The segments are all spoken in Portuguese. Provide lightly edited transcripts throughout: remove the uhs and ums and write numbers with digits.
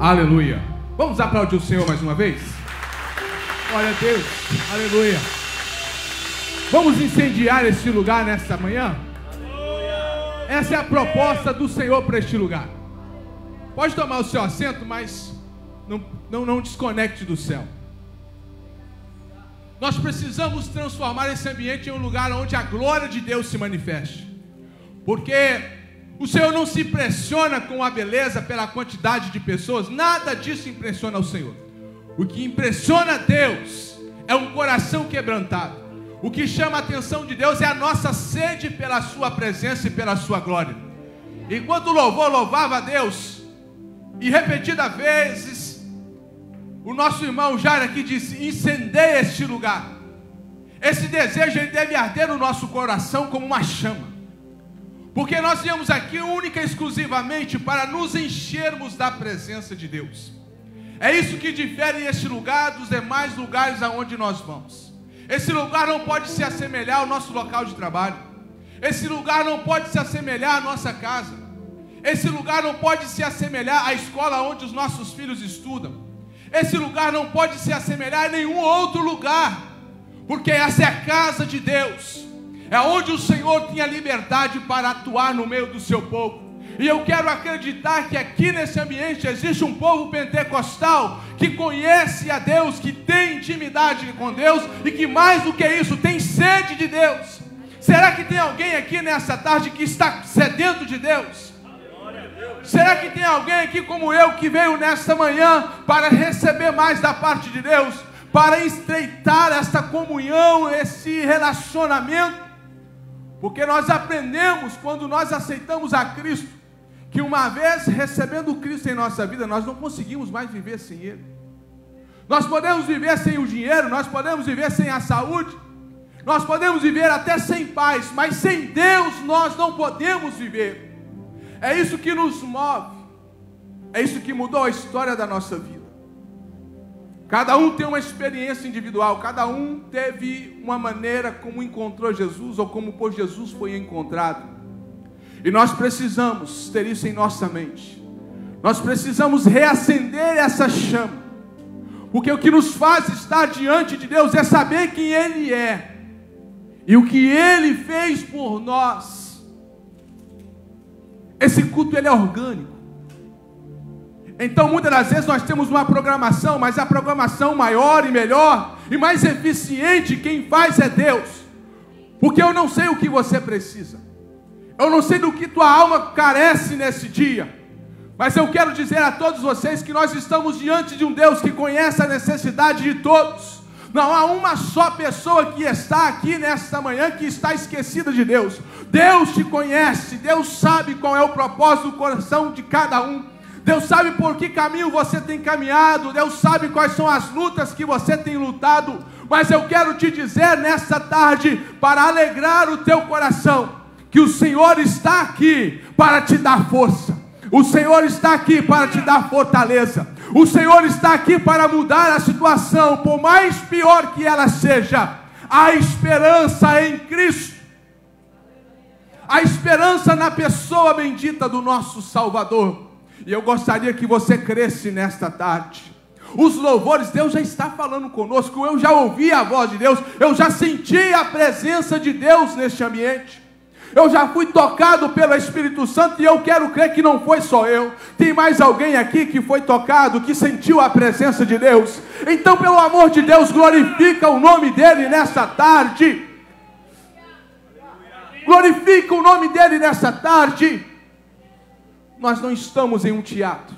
Aleluia. Vamos aplaudir o Senhor mais uma vez? Glória a Deus. Aleluia. Vamos incendiar este lugar nesta manhã? Essa é a proposta do Senhor para este lugar. Pode tomar o seu assento, mas não desconecte do céu. Nós precisamos transformar esse ambiente em um lugar onde a glória de Deus se manifeste. Porque o Senhor não se impressiona com a beleza pela quantidade de pessoas. Nada disso impressiona o Senhor. O que impressiona a Deus é um coração quebrantado. O que chama a atenção de Deus é a nossa sede pela sua presença e pela sua glória. Enquanto o louvor louvava a Deus, e repetidas vezes, o nosso irmão Jair aqui disse: incendeie este lugar. Esse desejo ele deve arder no nosso coração como uma chama. Porque nós viemos aqui única e exclusivamente para nos enchermos da presença de Deus. É isso que difere este lugar dos demais lugares aonde nós vamos. Esse lugar não pode se assemelhar ao nosso local de trabalho. Esse lugar não pode se assemelhar à nossa casa. Esse lugar não pode se assemelhar à escola onde os nossos filhos estudam. Esse lugar não pode se assemelhar a nenhum outro lugar. Porque essa é a casa de Deus. É onde o Senhor tinha liberdade para atuar no meio do seu povo. E eu quero acreditar que aqui nesse ambiente existe um povo pentecostal que conhece a Deus, que tem intimidade com Deus e que mais do que isso tem sede de Deus. Será que tem alguém aqui nessa tarde que está sedento de Deus? Será que tem alguém aqui como eu que veio nesta manhã para receber mais da parte de Deus, para estreitar essa comunhão, esse relacionamento? Porque nós aprendemos quando nós aceitamos a Cristo, que uma vez recebendo Cristo em nossa vida, nós não conseguimos mais viver sem Ele. Nós podemos viver sem o dinheiro, nós podemos viver sem a saúde, nós podemos viver até sem paz, mas sem Deus nós não podemos viver. É isso que nos move, é isso que mudou a história da nossa vida. Cada um tem uma experiência individual, cada um teve uma maneira como encontrou Jesus ou como por Jesus foi encontrado. E nós precisamos ter isso em nossa mente. Nós precisamos reacender essa chama. Porque o que nos faz estar diante de Deus é saber quem Ele é e o que Ele fez por nós. Esse culto ele é orgânico. Então muitas das vezes nós temos uma programação, mas a programação maior e melhor e mais eficiente quem faz é Deus. Porque eu não sei o que você precisa, eu não sei do que tua alma carece nesse dia, mas eu quero dizer a todos vocês que nós estamos diante de um Deus que conhece a necessidade de todos. Não há uma só pessoa que está aqui nesta manhã que está esquecida de Deus. Deus te conhece, Deus sabe qual é o propósito do coração de cada um. Deus sabe por que caminho você tem caminhado, Deus sabe quais são as lutas que você tem lutado, mas eu quero te dizer nesta tarde, para alegrar o teu coração, que o Senhor está aqui para te dar força, o Senhor está aqui para te dar fortaleza, o Senhor está aqui para mudar a situação, por mais pior que ela seja. A esperança em Cristo, a esperança na pessoa bendita do nosso Salvador. E eu gostaria que você cresce nesta tarde. Os louvores, Deus já está falando conosco. Eu já ouvi a voz de Deus. Eu já senti a presença de Deus neste ambiente. Eu já fui tocado pelo Espírito Santo. E eu quero crer que não foi só eu. Tem mais alguém aqui que foi tocado, que sentiu a presença de Deus? Então, pelo amor de Deus, glorifica o nome dEle nesta tarde. Glorifica o nome dEle nesta tarde. Nós não estamos em um teatro,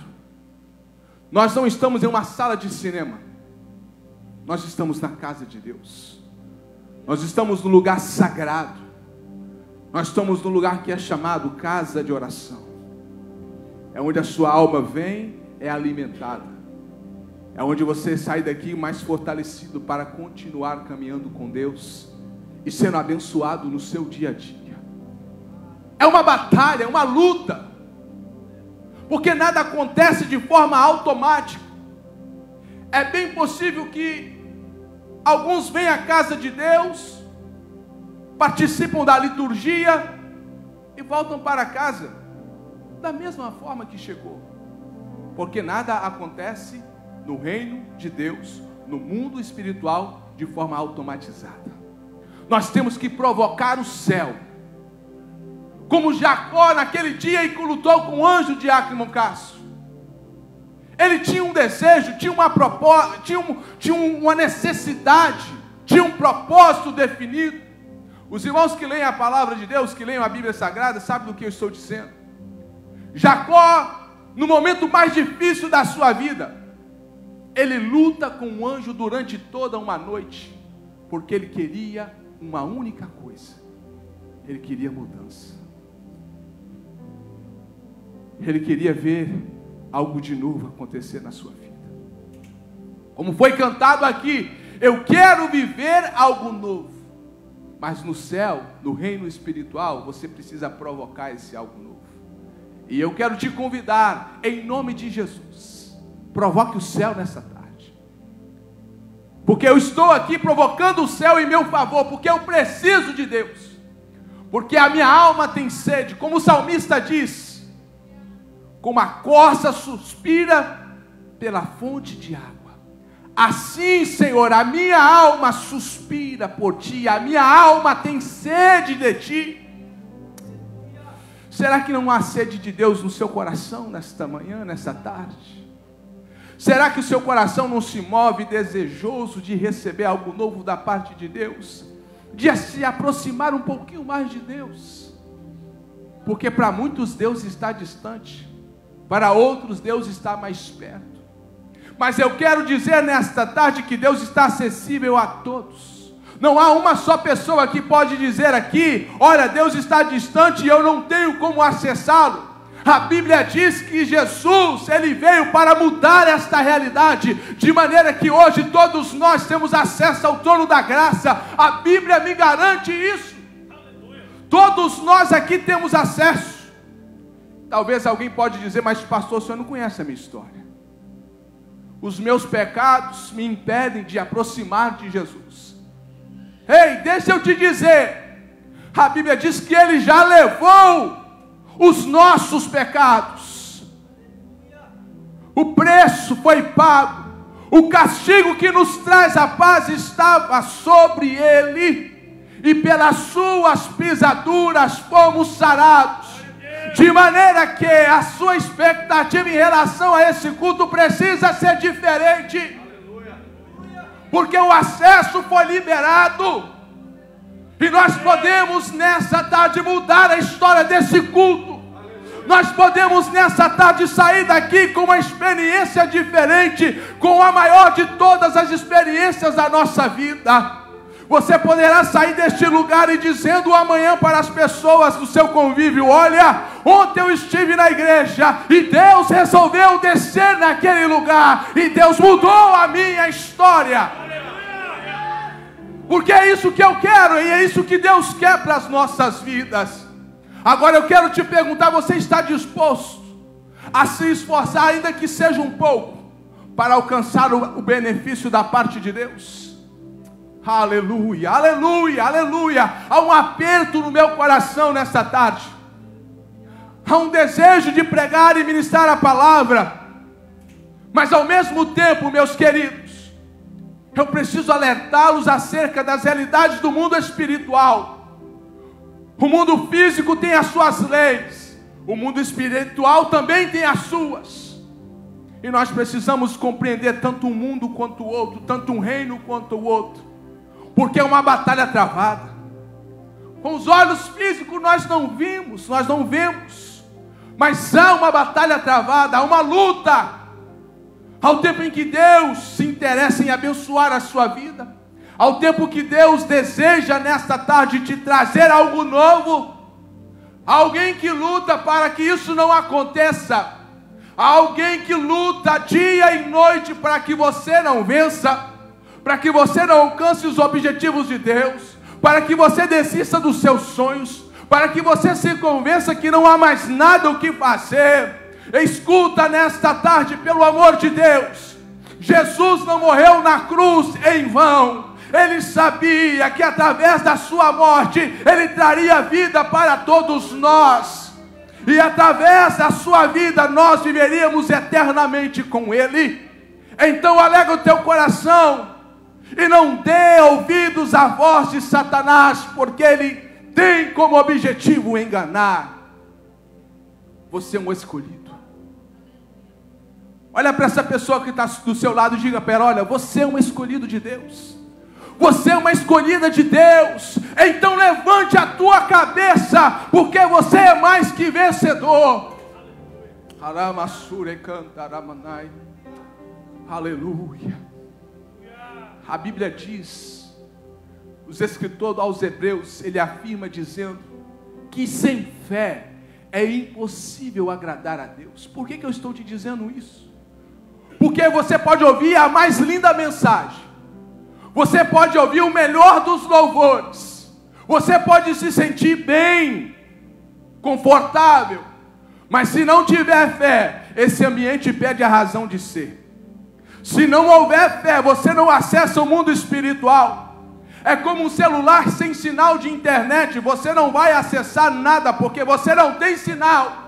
nós não estamos em uma sala de cinema, nós estamos na casa de Deus, nós estamos no lugar sagrado, nós estamos no lugar que é chamado casa de oração, é onde a sua alma vem, é alimentada, é onde você sai daqui mais fortalecido para continuar caminhando com Deus e sendo abençoado no seu dia a dia. É uma batalha, é uma luta, porque nada acontece de forma automática. É bem possível que alguns venham à casa de Deus, participam da liturgia e voltam para casa da mesma forma que chegou. Porque nada acontece no reino de Deus, no mundo espiritual, de forma automatizada. Nós temos que provocar o céu. Como Jacó naquele dia e que lutou com o anjo de Acrimoncaço. Ele tinha um desejo, tinha uma proposta, tinha uma necessidade, tinha um propósito definido. Os irmãos que leem a palavra de Deus, que leem a Bíblia Sagrada, sabem do que eu estou dizendo. Jacó, no momento mais difícil da sua vida, ele luta com o anjo durante toda uma noite, porque ele queria uma única coisa: ele queria mudança. Ele queria ver algo de novo acontecer na sua vida. Como foi cantado aqui, eu quero viver algo novo. Mas no céu, no reino espiritual, você precisa provocar esse algo novo. E eu quero te convidar, em nome de Jesus, provoque o céu nessa tarde. Porque eu estou aqui provocando o céu em meu favor, porque eu preciso de Deus. Porque a minha alma tem sede, como o salmista diz, como a corça suspira pela fonte de água. Assim, Senhor, a minha alma suspira por Ti, a minha alma tem sede de Ti. Será que não há sede de Deus no seu coração nesta manhã, nesta tarde? Será que o seu coração não se move desejoso de receber algo novo da parte de Deus? De se aproximar um pouquinho mais de Deus? Porque para muitos Deus está distante, para outros Deus está mais perto. Mas eu quero dizer nesta tarde que Deus está acessível a todos. Não há uma só pessoa que pode dizer aqui: olha, Deus está distante e eu não tenho como acessá-lo. A Bíblia diz que Jesus, Ele veio para mudar esta realidade, de maneira que hoje todos nós temos acesso ao trono da graça. A Bíblia me garante isso. Todos nós aqui temos acesso. Talvez alguém pode dizer: mas pastor, o senhor não conhece a minha história. Os meus pecados me impedem de aproximar de Jesus. Ei, deixa eu te dizer, a Bíblia diz que Ele já levou os nossos pecados. O preço foi pago. O castigo que nos traz a paz estava sobre Ele, e pelas suas pisaduras fomos sarados. De maneira que a sua expectativa em relação a esse culto precisa ser diferente. Porque o acesso foi liberado. E nós podemos nessa tarde mudar a história desse culto. Nós podemos nessa tarde sair daqui com uma experiência diferente, com a maior de todas as experiências da nossa vida. Você poderá sair deste lugar e dizendo amanhã para as pessoas do seu convívio: olha, ontem eu estive na igreja e Deus resolveu descer naquele lugar e Deus mudou a minha história. Porque é isso que eu quero e é isso que Deus quer para as nossas vidas. Agora eu quero te perguntar: você está disposto a se esforçar, ainda que seja um pouco, para alcançar o benefício da parte de Deus? Aleluia, aleluia, aleluia. Há um aperto no meu coração nessa tarde. Há um desejo de pregar e ministrar a palavra. Mas ao mesmo tempo, meus queridos, eu preciso alertá-los acerca das realidades do mundo espiritual. O mundo físico tem as suas leis, o mundo espiritual também tem as suas. E nós precisamos compreender tanto um mundo quanto o outro, tanto um reino quanto o outro. Porque é uma batalha travada. Com os olhos físicos nós não vemos, nós não vemos. Mas há uma batalha travada, há uma luta. Ao tempo em que Deus se interessa em abençoar a sua vida, ao tempo que Deus deseja nesta tarde te trazer algo novo, alguém que luta para que isso não aconteça, alguém que luta dia e noite para que você não vença, para que você não alcance os objetivos de Deus, para que você desista dos seus sonhos, para que você se convença que não há mais nada o que fazer. Escuta nesta tarde, pelo amor de Deus, Jesus não morreu na cruz em vão. Ele sabia que através da sua morte Ele traria vida para todos nós. e através da sua vida nós viveríamos eternamente com Ele. Então alegra o teu coração e não dê ouvidos à voz de Satanás, porque ele tem como objetivo enganar. Você é um escolhido. Olha para essa pessoa que está do seu lado e diga para ela: olha, você é um escolhido de Deus. Você é uma escolhida de Deus. Então levante a tua cabeça, porque você é mais que vencedor. Aleluia. A Bíblia diz, os escritores aos Hebreus, ele afirma dizendo que sem fé é impossível agradar a Deus. Por que eu estou te dizendo isso? Porque você pode ouvir a mais linda mensagem, você pode ouvir o melhor dos louvores, você pode se sentir bem, confortável, mas se não tiver fé, esse ambiente perde a razão de ser. Se não houver fé, você não acessa o mundo espiritual. É como um celular sem sinal de internet, você não vai acessar nada, porque você não tem sinal.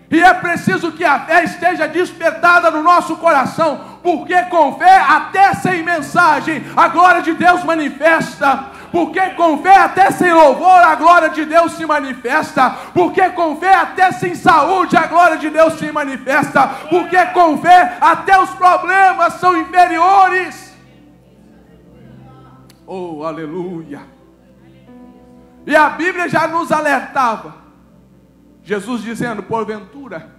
E é preciso que a fé esteja despertada no nosso coração, porque com fé, até sem mensagem, a glória de Deus manifesta. Porque com fé, até sem louvor, a glória de Deus se manifesta. Porque com fé, até sem saúde, a glória de Deus se manifesta. Porque com fé, até os problemas são inferiores. Oh, aleluia. E a Bíblia já nos alertava, Jesus dizendo: porventura,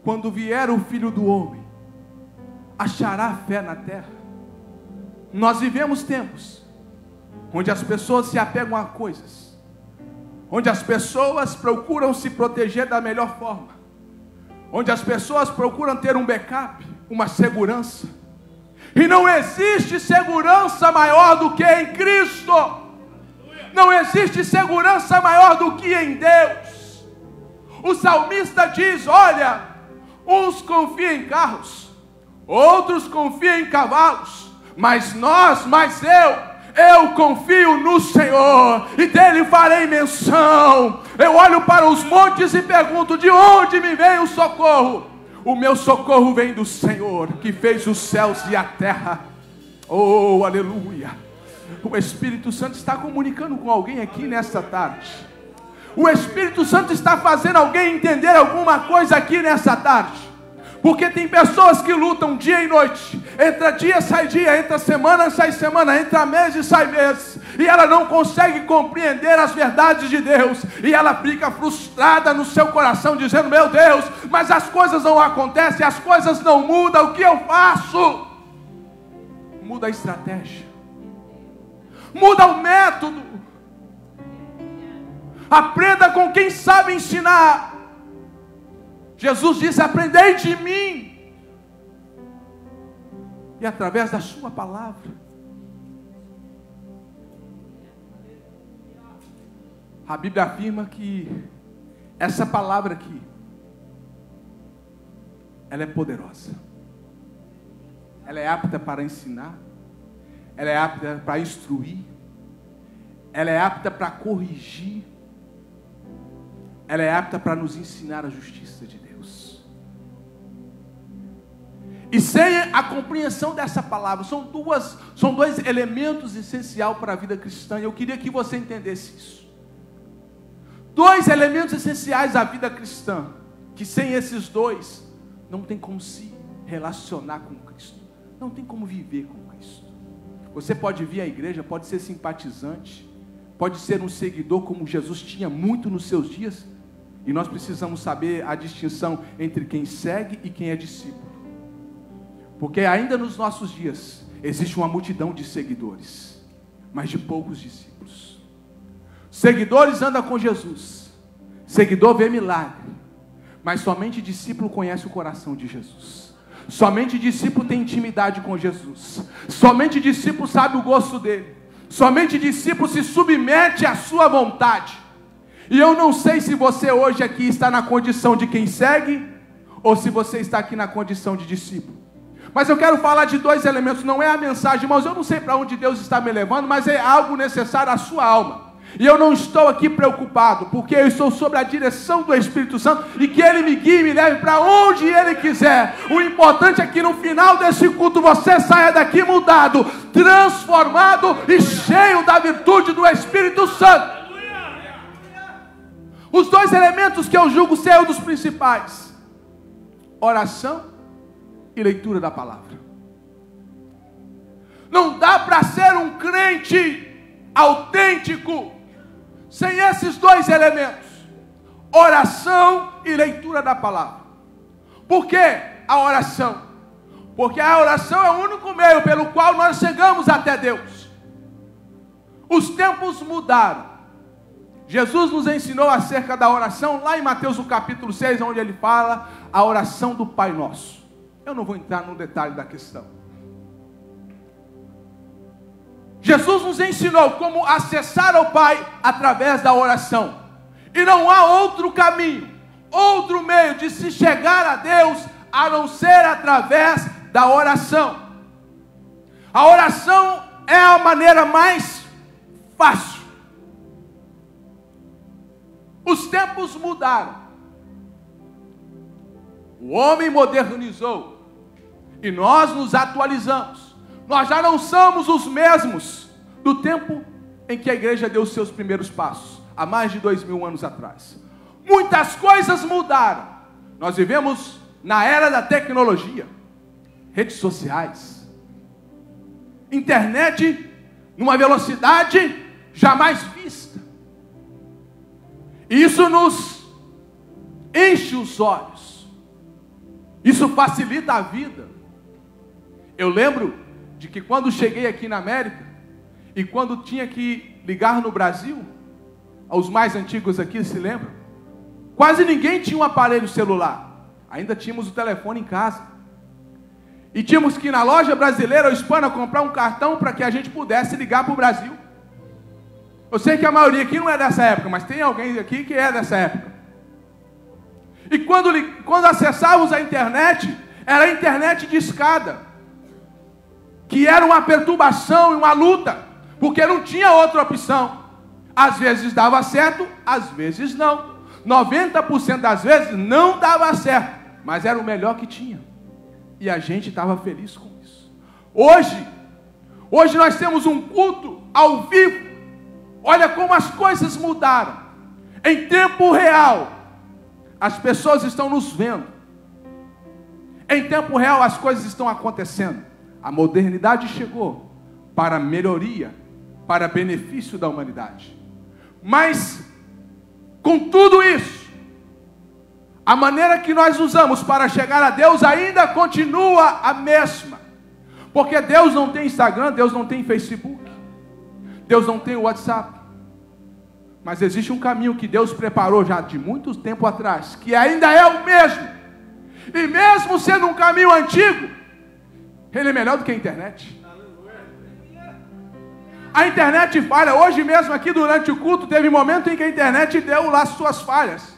quando vier o Filho do Homem, achará fé na terra? Nós vivemos tempos onde as pessoas se apegam a coisas, onde as pessoas procuram se proteger da melhor forma, onde as pessoas procuram ter um backup, uma segurança, e não existe segurança maior do que em Cristo. Não existe segurança maior do que em Deus. O salmista diz: olha, uns confiam em carros, outros confiam em cavalos, mas eu confio no Senhor, e dele farei menção. Eu olho para os montes e pergunto: de onde me vem o socorro? O meu socorro vem do Senhor, que fez os céus e a terra. Oh, aleluia. O Espírito Santo está comunicando com alguém aqui nesta tarde. O Espírito Santo está fazendo alguém entender alguma coisa aqui nessa tarde. Porque tem pessoas que lutam dia e noite, entra dia, sai dia, entra semana, sai semana, entra mês e sai mês, e ela não consegue compreender as verdades de Deus, e ela fica frustrada no seu coração, dizendo: meu Deus, mas as coisas não acontecem, as coisas não mudam, o que eu faço? Muda a estratégia, muda o método, aprenda com quem sabe ensinar. Jesus disse: aprendei de mim, e através da sua palavra. A Bíblia afirma que essa palavra aqui, ela é poderosa, ela é apta para ensinar, ela é apta para instruir, ela é apta para corrigir, ela é apta para nos ensinar a justiça de Deus. E sem a compreensão dessa palavra, são dois elementos essenciais para a vida cristã, e eu queria que você entendesse isso. Dois elementos essenciais da vida cristã, que sem esses dois, não tem como se relacionar com Cristo, não tem como viver com Cristo. Você pode vir à igreja, pode ser simpatizante, pode ser um seguidor como Jesus tinha muito nos seus dias, e nós precisamos saber a distinção entre quem segue e quem é discípulo. Porque ainda nos nossos dias, existe uma multidão de seguidores, mas de poucos discípulos. Seguidores andam com Jesus, seguidor vê milagre, mas somente discípulo conhece o coração de Jesus. Somente discípulo tem intimidade com Jesus. Somente discípulo sabe o gosto dele. Somente discípulo se submete à sua vontade. E eu não sei se você hoje aqui está na condição de quem segue, ou se você está aqui na condição de discípulo. Mas eu quero falar de dois elementos, não é a mensagem, irmãos, eu não sei para onde Deus está me levando, mas é algo necessário à sua alma. E eu não estou aqui preocupado, porque eu estou sob a direção do Espírito Santo e que Ele me guie e me leve para onde Ele quiser. O importante é que no final desse culto você saia daqui mudado, transformado e cheio da virtude do Espírito Santo. Os dois elementos que eu julgo ser um dos principais: oração e leitura da palavra. Não dá para ser um crente autêntico sem esses dois elementos: oração e leitura da palavra. Por que a oração? Porque a oração é o único meio pelo qual nós chegamos até Deus. Os tempos mudaram. Jesus nos ensinou acerca da oração lá em Mateus, no capítulo 6, onde ele fala a oração do Pai Nosso. Eu não vou entrar no detalhe da questão. Jesus nos ensinou como acessar ao Pai através da oração. E não há outro caminho, outro meio de se chegar a Deus, a não ser através da oração. A oração é a maneira mais fácil. Os tempos mudaram. O homem modernizou. E nós nos atualizamos. Nós já não somos os mesmos do tempo em que a igreja deu os seus primeiros passos, há mais de 2000 anos atrás. Muitas coisas mudaram. Nós vivemos na era da tecnologia, redes sociais, internet numa velocidade jamais vista. Isso nos enche os olhos. Isso facilita a vida. Eu lembro de que quando cheguei aqui na América, e quando tinha que ligar no Brasil, aos mais antigos aqui se lembram, quase ninguém tinha um aparelho celular. Ainda tínhamos o telefone em casa. E tínhamos que ir na loja brasileira ou hispana comprar um cartão para que a gente pudesse ligar para o Brasil. Eu sei que a maioria aqui não é dessa época, mas tem alguém aqui que é dessa época. E quando acessávamos a internet, era a internet de escada, que era uma perturbação e uma luta, porque não tinha outra opção. Às vezes dava certo, às vezes não. 90% das vezes não dava certo, mas era o melhor que tinha. E a gente estava feliz com isso. Hoje nós temos um culto ao vivo. Olha como as coisas mudaram. Em tempo real, as pessoas estão nos vendo. Em tempo real, as coisas estão acontecendo. A modernidade chegou para melhoria, para benefício da humanidade. Mas, com tudo isso, a maneira que nós usamos para chegar a Deus ainda continua a mesma. Porque Deus não tem Instagram, Deus não tem Facebook, Deus não tem WhatsApp. Mas existe um caminho que Deus preparou já de muito tempo atrás, que ainda é o mesmo. E mesmo sendo um caminho antigo, ele é melhor do que a internet. A internet falha. Hoje mesmo aqui durante o culto teve um momento em que a internet deu lá suas falhas.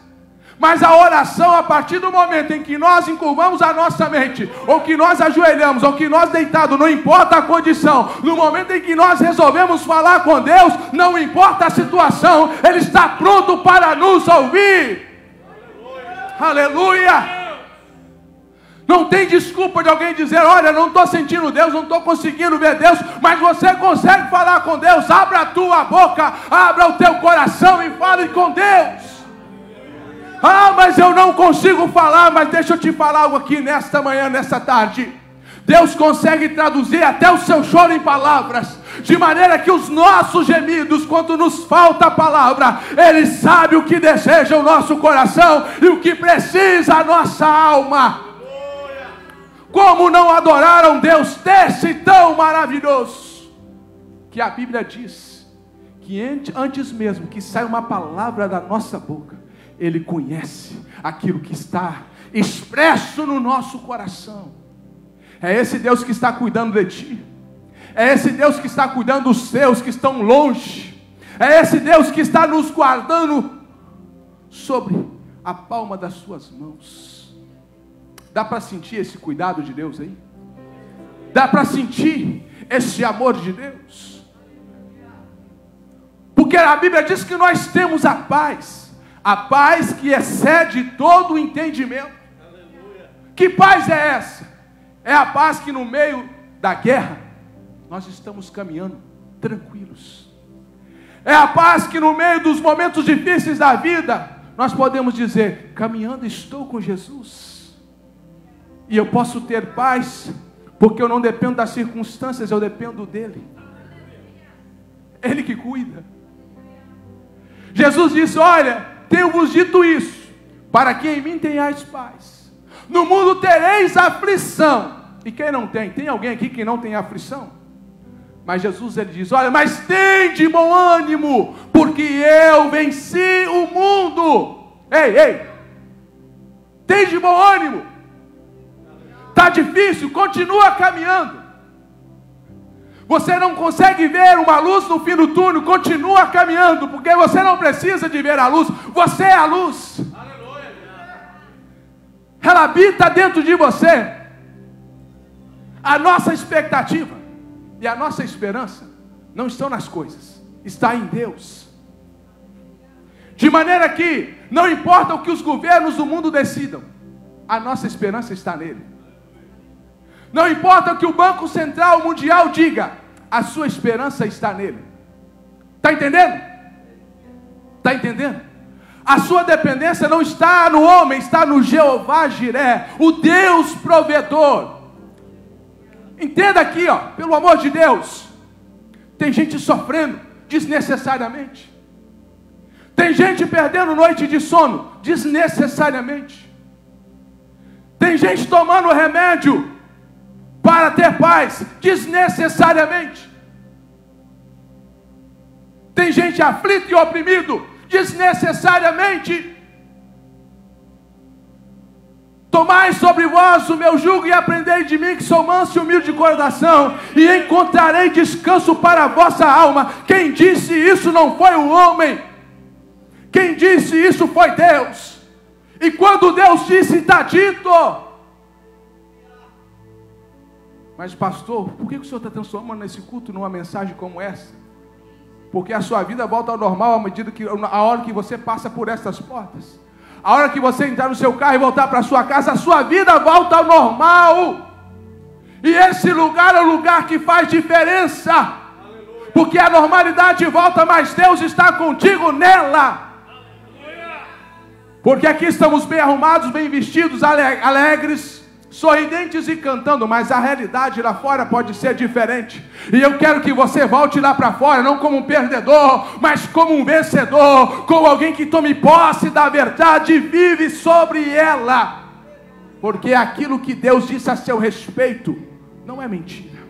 Mas a oração, a partir do momento em que nós encurvamos a nossa mente, ou que nós ajoelhamos, ou que nós deitados, não importa a condição, no momento em que nós resolvemos falar com Deus, não importa a situação, Ele está pronto para nos ouvir. Aleluia! Não tem desculpa de alguém dizer: olha, não estou sentindo Deus, não estou conseguindo ver Deus, mas você consegue falar com Deus. Abra a tua boca, abra o teu coração e fale com Deus. Ah, mas eu não consigo falar. Mas deixa eu te falar algo aqui nesta manhã, nesta tarde. Deus consegue traduzir até o seu choro em palavras, de maneira que os nossos gemidos, quando nos falta a palavra, Ele sabe o que deseja o nosso coração e o que precisa a nossa alma. Como não adorar a um Deus desse tão maravilhoso, que a Bíblia diz que antes mesmo que saia uma palavra da nossa boca, Ele conhece aquilo que está expresso no nosso coração. É esse Deus que está cuidando de ti. É esse Deus que está cuidando dos seus que estão longe. É esse Deus que está nos guardando sobre a palma das suas mãos. Dá para sentir esse cuidado de Deus aí? Dá para sentir esse amor de Deus? Por Porque a Bíblia diz que nós temos a paz que excede todo o entendimento. Aleluia. Que paz é essa? É a paz que no meio da guerra nós estamos caminhando tranquilos. É a paz que no meio dos momentos difíceis da vida nós podemos dizer: caminhando estou com Jesus. E eu posso ter paz porque eu não dependo das circunstâncias, eu dependo dele. Ele que cuida. Jesus disse: olha, tenho-vos dito isso, para que em mim tenhais paz. No mundo tereis aflição. E quem não tem? Tem alguém aqui que não tem aflição? Mas Jesus, ele diz: olha, mas tende bom ânimo, porque eu venci o mundo. Ei, tende bom ânimo. Está difícil, continua caminhando. Você não consegue ver uma luz no fim do túnel, continua caminhando, porque você não precisa de ver a luz, você é a luz. Aleluia. Ela habita dentro de você. A nossa expectativa e a nossa esperança não estão nas coisas, está em Deus. De maneira que não importa o que os governos do mundo decidam, a nossa esperança está nele. Não importa o que o Banco Central Mundial diga, a sua esperança está nele. Está entendendo? Está entendendo? A sua dependência não está no homem, está no Jeová Jiré, o Deus provedor. Entenda aqui, ó, pelo amor de Deus. Tem gente sofrendo desnecessariamente. Tem gente perdendo noite de sono desnecessariamente. Tem gente tomando remédio para ter paz desnecessariamente. Tem gente aflito e oprimido desnecessariamente. Tomai sobre vós o meu jugo e aprendei de mim, que sou manso e humilde de coração, e encontrarei descanso para a vossa alma. Quem disse isso não foi o homem, quem disse isso foi Deus. E quando Deus disse, está dito. Mas pastor, por que o senhor está transformando esse culto numa mensagem como essa? Porque a sua vida volta ao normal à medida que, a hora que você passa por essas portas. A hora que você entrar no seu carro e voltar para a sua casa, a sua vida volta ao normal. E esse lugar é o lugar que faz diferença. Aleluia. Porque a normalidade volta, mas Deus está contigo nela. Aleluia. Porque aqui estamos bem arrumados, bem vestidos, alegres, sorridentes e cantando, mas a realidade lá fora pode ser diferente. E eu quero que você volte lá para fora, não como um perdedor, mas como um vencedor, como alguém que tome posse da verdade e vive sobre ela. Porque aquilo que Deus disse a seu respeito não é mentira.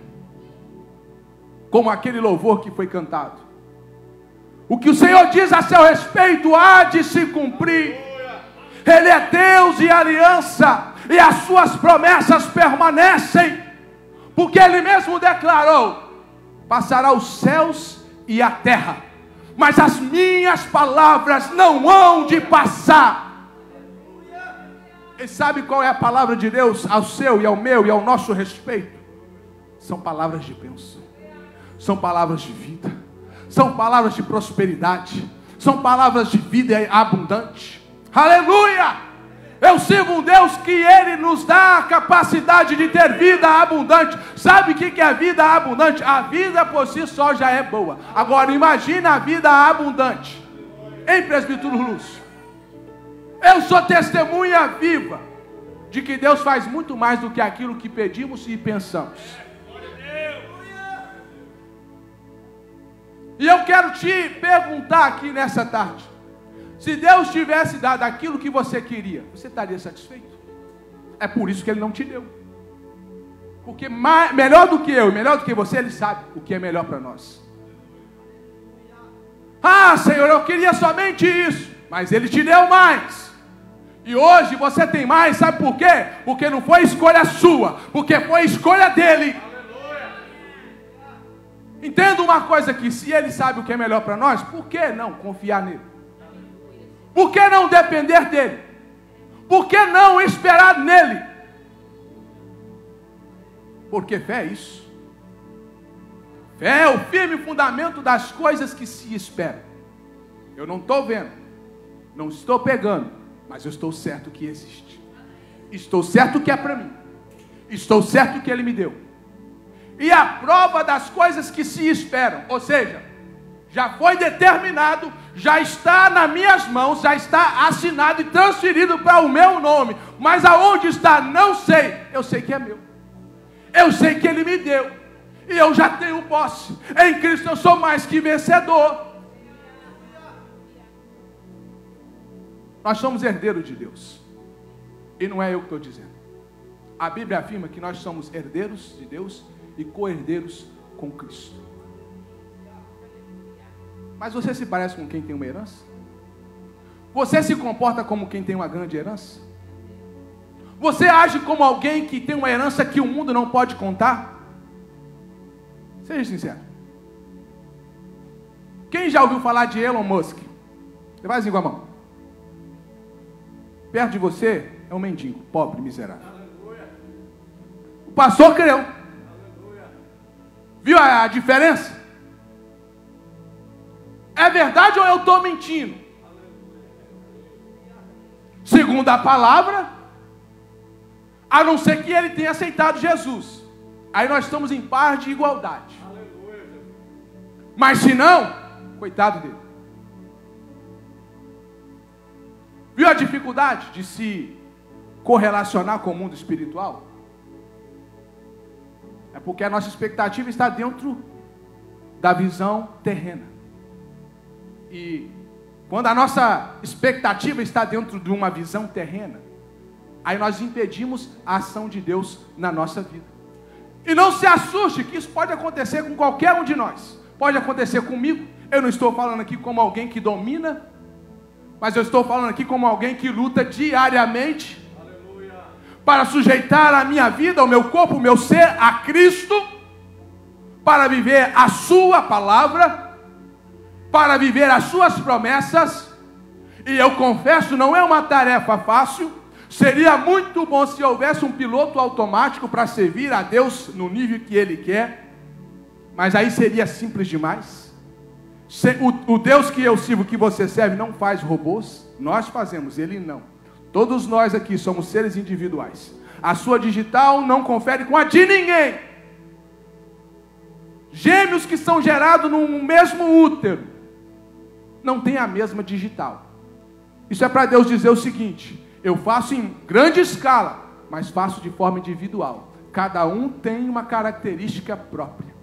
Como aquele louvor que foi cantado. O que o Senhor diz a seu respeito há de se cumprir. Ele é Deus de aliança, e as suas promessas permanecem, porque Ele mesmo declarou: passará os céus e a terra, mas as minhas palavras não hão de passar. E sabe qual é a palavra de Deus ao seu e ao meu e ao nosso respeito? São palavras de bênção, são palavras de vida, são palavras de prosperidade, são palavras de vida abundante. Aleluia! Eu sirvo um Deus que Ele nos dá a capacidade de ter vida abundante. Sabe o que é vida abundante? A vida por si só já é boa. Agora imagina a vida abundante. Em Presbítero Lúcio, eu sou testemunha viva de que Deus faz muito mais do que aquilo que pedimos e pensamos. E eu quero te perguntar aqui nessa tarde: se Deus tivesse dado aquilo que você queria, você estaria satisfeito? É por isso que Ele não te deu. Porque melhor do que eu, melhor do que você, Ele sabe o que é melhor para nós. Ah, Senhor, eu queria somente isso, mas Ele te deu mais. E hoje você tem mais, sabe por quê? Porque não foi escolha sua, porque foi escolha dEle. Entenda uma coisa aqui: se Ele sabe o que é melhor para nós, por que não confiar nele? Por que não depender dele? Por que não esperar nele? Porque fé é isso. Fé é o firme fundamento das coisas que se esperam. Eu não estou vendo, não estou pegando, mas eu estou certo que existe. Estou certo que é para mim. Estou certo que Ele me deu. E a prova das coisas que se esperam, ou seja, já foi determinado, já está nas minhas mãos, já está assinado e transferido para o meu nome. Mas aonde está? Não sei. Eu sei que é meu. Eu sei que Ele me deu. E eu já tenho posse. Em Cristo eu sou mais que vencedor. Nós somos herdeiros de Deus. E não é eu que estou dizendo. A Bíblia afirma que nós somos herdeiros de Deus e co-herdeiros com Cristo. Mas você se parece com quem tem uma herança? Você se comporta como quem tem uma grande herança? Você age como alguém que tem uma herança que o mundo não pode contar? Seja sincero. Quem já ouviu falar de Elon Musk? Levanta assim com a mão. Perto de você é um mendigo, pobre, miserável. O pastor creu. Viu a diferença? É verdade ou eu estou mentindo? Segundo a palavra, a não ser que ele tenha aceitado Jesus. Aí nós estamos em par de igualdade. Mas se não, coitado dele. Viu a dificuldade de se correlacionar com o mundo espiritual? É porque a nossa expectativa está dentro da visão terrena. E quando a nossa expectativa está dentro de uma visão terrena, aí nós impedimos a ação de Deus na nossa vida. E não se assuste que isso pode acontecer com qualquer um de nós. Pode acontecer comigo. Eu não estou falando aqui como alguém que domina, mas eu estou falando aqui como alguém que luta diariamente para sujeitar a minha vida, o meu corpo, o meu ser a Cristo, para viver a sua palavra, para viver as suas promessas. E eu confesso, não é uma tarefa fácil. Seria muito bom se houvesse um piloto automático para servir a Deus no nível que Ele quer, mas aí seria simples demais. O Deus que eu sirvo, que você serve, não faz robôs. Nós fazemos, Ele não. Todos nós aqui somos seres individuais. A sua digital não confere com a de ninguém. Gêmeos que são gerados no mesmo útero não tem a mesma digital. Isso é para Deus dizer o seguinte: eu faço em grande escala, mas faço de forma individual. Cada um tem uma característica própria.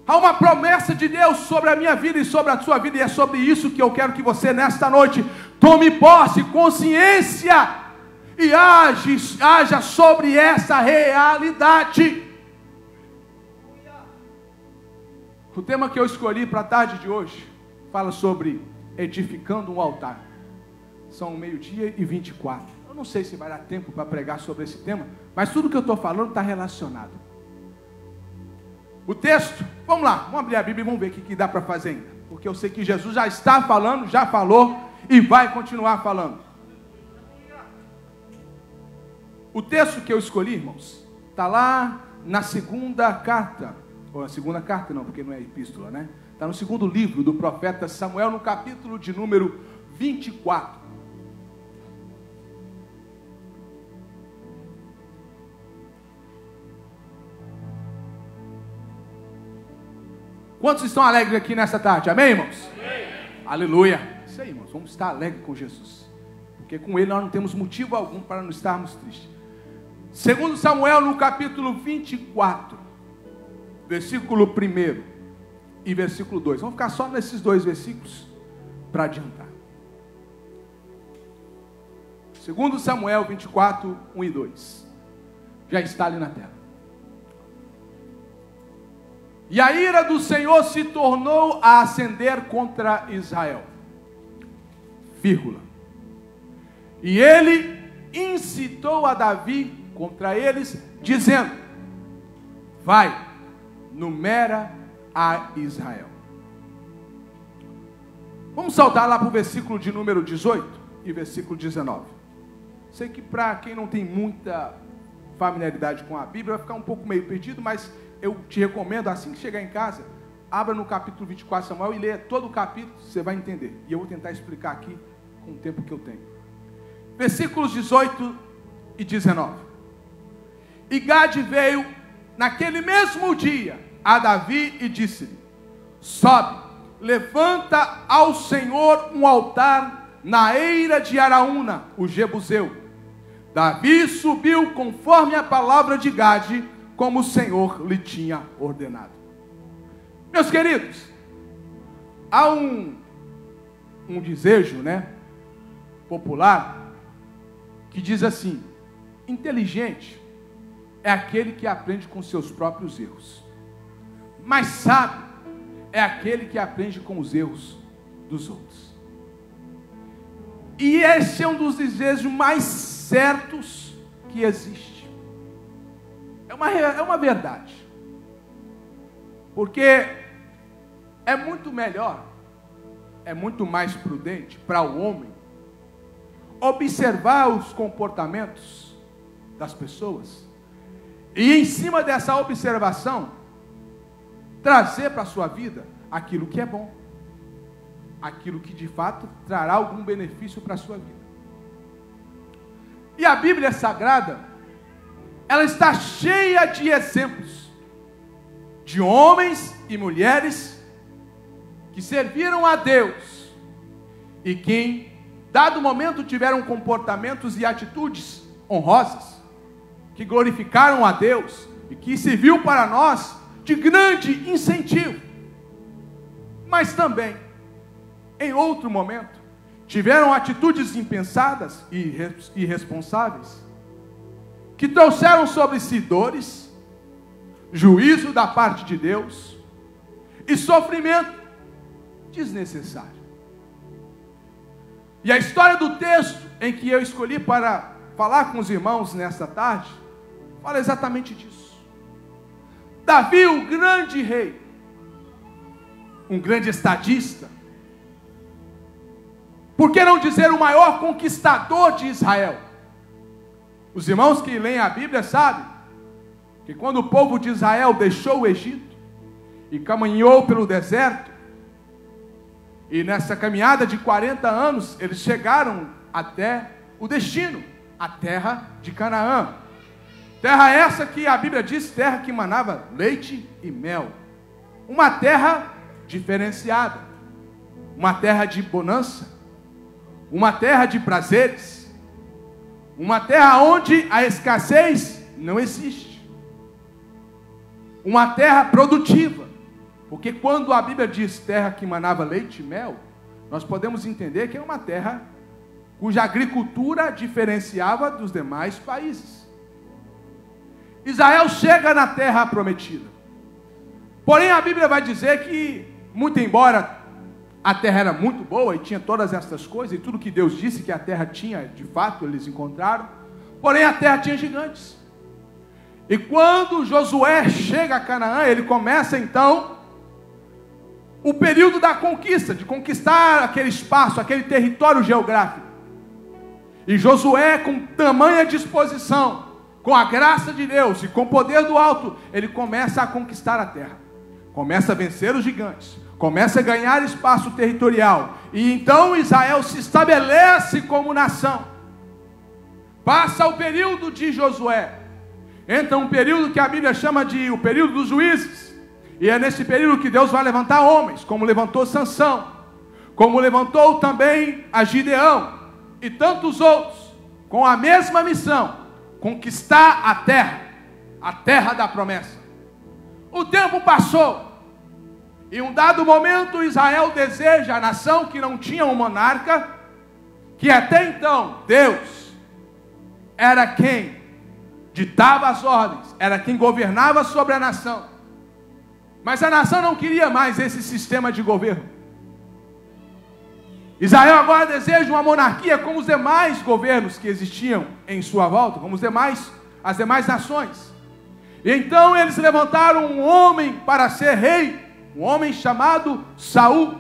Há uma promessa de Deus sobre a minha vida e sobre a sua vida, e é sobre isso que eu quero que você nesta noite tome posse, consciência, e haja sobre essa realidade. O tema que eu escolhi para a tarde de hoje fala sobre edificando um altar. São 12:24. Eu não sei se vai dar tempo para pregar sobre esse tema, mas tudo que eu estou falando está relacionado. O texto, vamos lá, vamos abrir a Bíblia e vamos ver o que dá para fazer ainda. Porque eu sei que Jesus já está falando, já falou e vai continuar falando. O texto que eu escolhi, irmãos, está lá na segunda carta. Ou na segunda carta não, porque não é epístola, né? Está no segundo livro do profeta Samuel, no capítulo de número 24. Quantos estão alegres aqui nessa tarde? Amém, irmãos? Amém. Aleluia. Isso aí, irmãos. Vamos estar alegres com Jesus. Porque com Ele nós não temos motivo algum para não estarmos tristes. Segundo Samuel, no capítulo 24, versículo 1 e versículo 2. Vamos ficar só nesses dois versículos para adiantar. Segundo Samuel 24, 1 e 2. Já está ali na tela. E a ira do Senhor se tornou a acender contra Israel. Vírgula. E ele incitou a Davi contra eles, dizendo: vai, numera a Israel. Vamos saltar lá para o versículo de número 18 e versículo 19. Sei que para quem não tem muita familiaridade com a Bíblia vai ficar um pouco meio perdido, mas eu te recomendo, assim que chegar em casa, abra no capítulo 24 de Samuel e leia todo o capítulo, você vai entender. E eu vou tentar explicar aqui com o tempo que eu tenho. Versículos 18 e 19. E Gade veio naquele mesmo dia a Davi e disse-lhe: sobe, levanta ao Senhor um altar na eira de Araúna, o Jebuseu. Davi subiu conforme a palavra de Gade, como o Senhor lhe tinha ordenado. Meus queridos, há um desejo, popular, que diz assim: inteligente é aquele que aprende com seus próprios erros, mas sábio é aquele que aprende com os erros dos outros. E esse é um dos desejos mais certos que existe. É uma verdade. Porque é muito melhor, é muito mais prudente para o homem observar os comportamentos das pessoas e, em cima dessa observação, trazer para a sua vida aquilo que é bom, aquilo que de fato trará algum benefício para a sua vida. E a Bíblia Sagrada, ela está cheia de exemplos de homens e mulheres que serviram a Deus e que em dado momento tiveram comportamentos e atitudes honrosas, que glorificaram a Deus e que serviu para nós de grande incentivo. Mas também, em outro momento, tiveram atitudes impensadas e irresponsáveis, que trouxeram sobre si dores, juízo da parte de Deus e sofrimento desnecessário. E a história do texto em que eu escolhi para falar com os irmãos nesta tarde, fala exatamente disso. Davi, o grande rei, um grande estadista, por que não dizer o maior conquistador de Israel? Os irmãos que leem a Bíblia sabem que quando o povo de Israel deixou o Egito e caminhou pelo deserto, e nessa caminhada de 40 anos, eles chegaram até o destino, a terra de Canaã. Terra essa que a Bíblia diz, terra que manava leite e mel. Uma terra diferenciada, uma terra de bonança, uma terra de prazeres, uma terra onde a escassez não existe. Uma terra produtiva. Porque quando a Bíblia diz terra que manava leite e mel, nós podemos entender que é uma terra cuja agricultura diferenciava dos demais países. Israel chega na terra prometida. Porém, a Bíblia vai dizer que, muito embora a terra era muito boa e tinha todas essas coisas, e tudo que Deus disse que a terra tinha, de fato, eles encontraram, porém a terra tinha gigantes. E quando Josué chega a Canaã, ele começa então o período da conquista, de conquistar aquele espaço, aquele território geográfico. E Josué, com tamanha disposição, com a graça de Deus e com o poder do alto, ele começa a conquistar a terra, começa a vencer os gigantes, começa a ganhar espaço territorial, e então Israel se estabelece como nação. Passa o período de Josué, entra um período que a Bíblia chama de o período dos juízes. E é nesse período que Deus vai levantar homens, como levantou Sansão, como levantou também a Gideão e tantos outros, com a mesma missão, conquistar a terra da promessa. O tempo passou, e um dado momento Israel deseja a nação que não tinha um monarca, que até então Deus era quem ditava as ordens, era quem governava sobre a nação. Mas a nação não queria mais esse sistema de governo. Israel agora deseja uma monarquia como os demais governos que existiam em sua volta, como as demais nações. E então eles levantaram um homem para ser rei, um homem chamado Saul.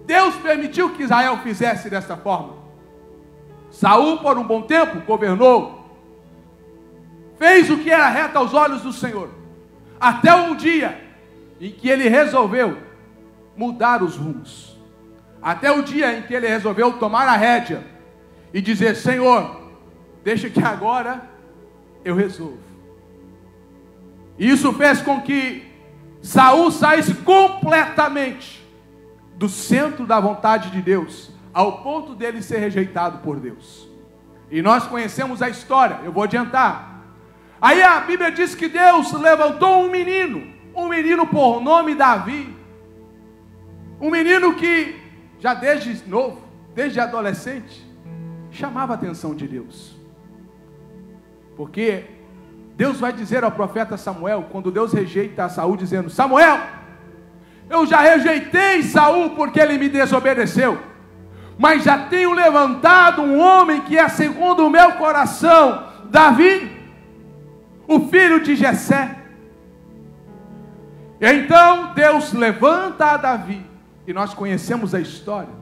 Deus permitiu que Israel fizesse dessa forma. Saul, por um bom tempo, governou, fez o que era reto aos olhos do Senhor. Até um dia em que ele resolveu mudar os rumos. Até o dia em que ele resolveu tomar a rédea e dizer: Senhor, deixa que agora eu resolvo. E isso fez com que Saul saísse completamente do centro da vontade de Deus, ao ponto dele ser rejeitado por Deus. E nós conhecemos a história, eu vou adiantar. Aí a Bíblia diz que Deus levantou um menino por nome Davi, um menino que já desde novo, desde adolescente, chamava a atenção de Deus. Porque Deus vai dizer ao profeta Samuel, quando Deus rejeita a Saul, dizendo: Samuel, eu já rejeitei Saul porque ele me desobedeceu, mas já tenho levantado um homem que é segundo o meu coração, Davi, o filho de Jessé. Então Deus levanta a Davi, e nós conhecemos a história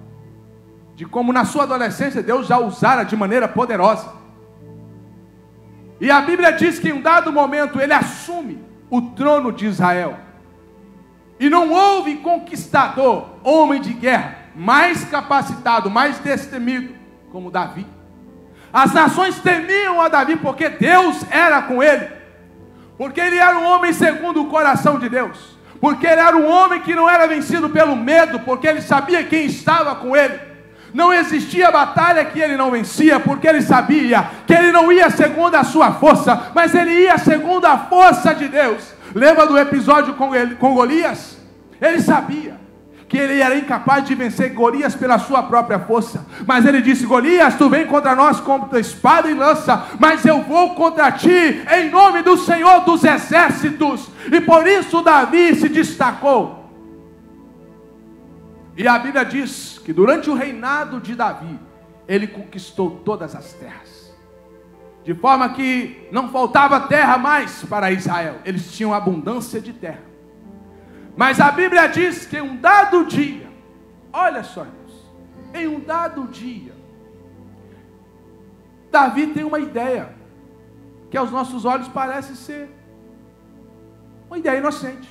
de como na sua adolescência Deus já o usara de maneira poderosa. E a Bíblia diz que em um dado momento ele assume o trono de Israel. E não houve conquistador, homem de guerra, mais capacitado, mais destemido como Davi. As nações temiam a Davi porque Deus era com ele. Porque ele era um homem segundo o coração de Deus. Porque ele era um homem que não era vencido pelo medo, porque ele sabia quem estava com ele. Não existia batalha que ele não vencia, porque ele sabia que ele não ia segundo a sua força, mas ele ia segundo a força de Deus. Lembra do episódio com Golias? Ele sabia que ele era incapaz de vencer Golias pela sua própria força, mas ele disse: Golias, tu vem contra nós com espada e lança, mas eu vou contra ti em nome do Senhor dos exércitos. E por isso Davi se destacou. E a Bíblia diz que durante o reinado de Davi, ele conquistou todas as terras, de forma que não faltava terra mais para Israel, eles tinham abundância de terra. Mas a Bíblia diz que em um dado dia, olha só irmãos, em um dado dia, Davi tem uma ideia, que aos nossos olhos parece ser uma ideia inocente,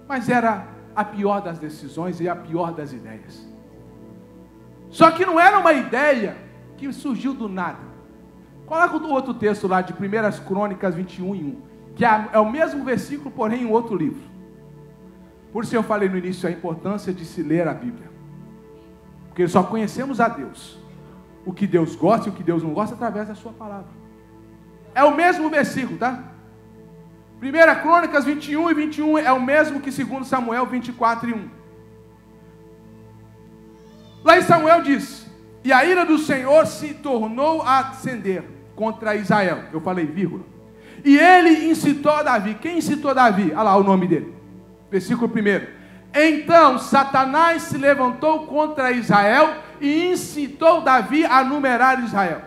mas era a pior das decisões e a pior das ideias. Só que não era uma ideia que surgiu do nada. Coloca o outro texto lá de 1 Crônicas 21:1, que é o mesmo versículo, porém em outro livro. Por isso eu falei no início a importância de se ler a Bíblia, porque só conhecemos a Deus, o que Deus gosta e o que Deus não gosta, através da sua palavra. É o mesmo versículo, tá? 1 Crônicas 21:21 é o mesmo que 2 Samuel 24:1. Lá em Samuel diz: e a ira do Senhor se tornou a acender contra Israel. Eu falei vírgula. E ele incitou Davi. Quem incitou Davi? Olha lá o nome dele. Versículo 1. Então Satanás se levantou contra Israel e incitou Davi a numerar Israel.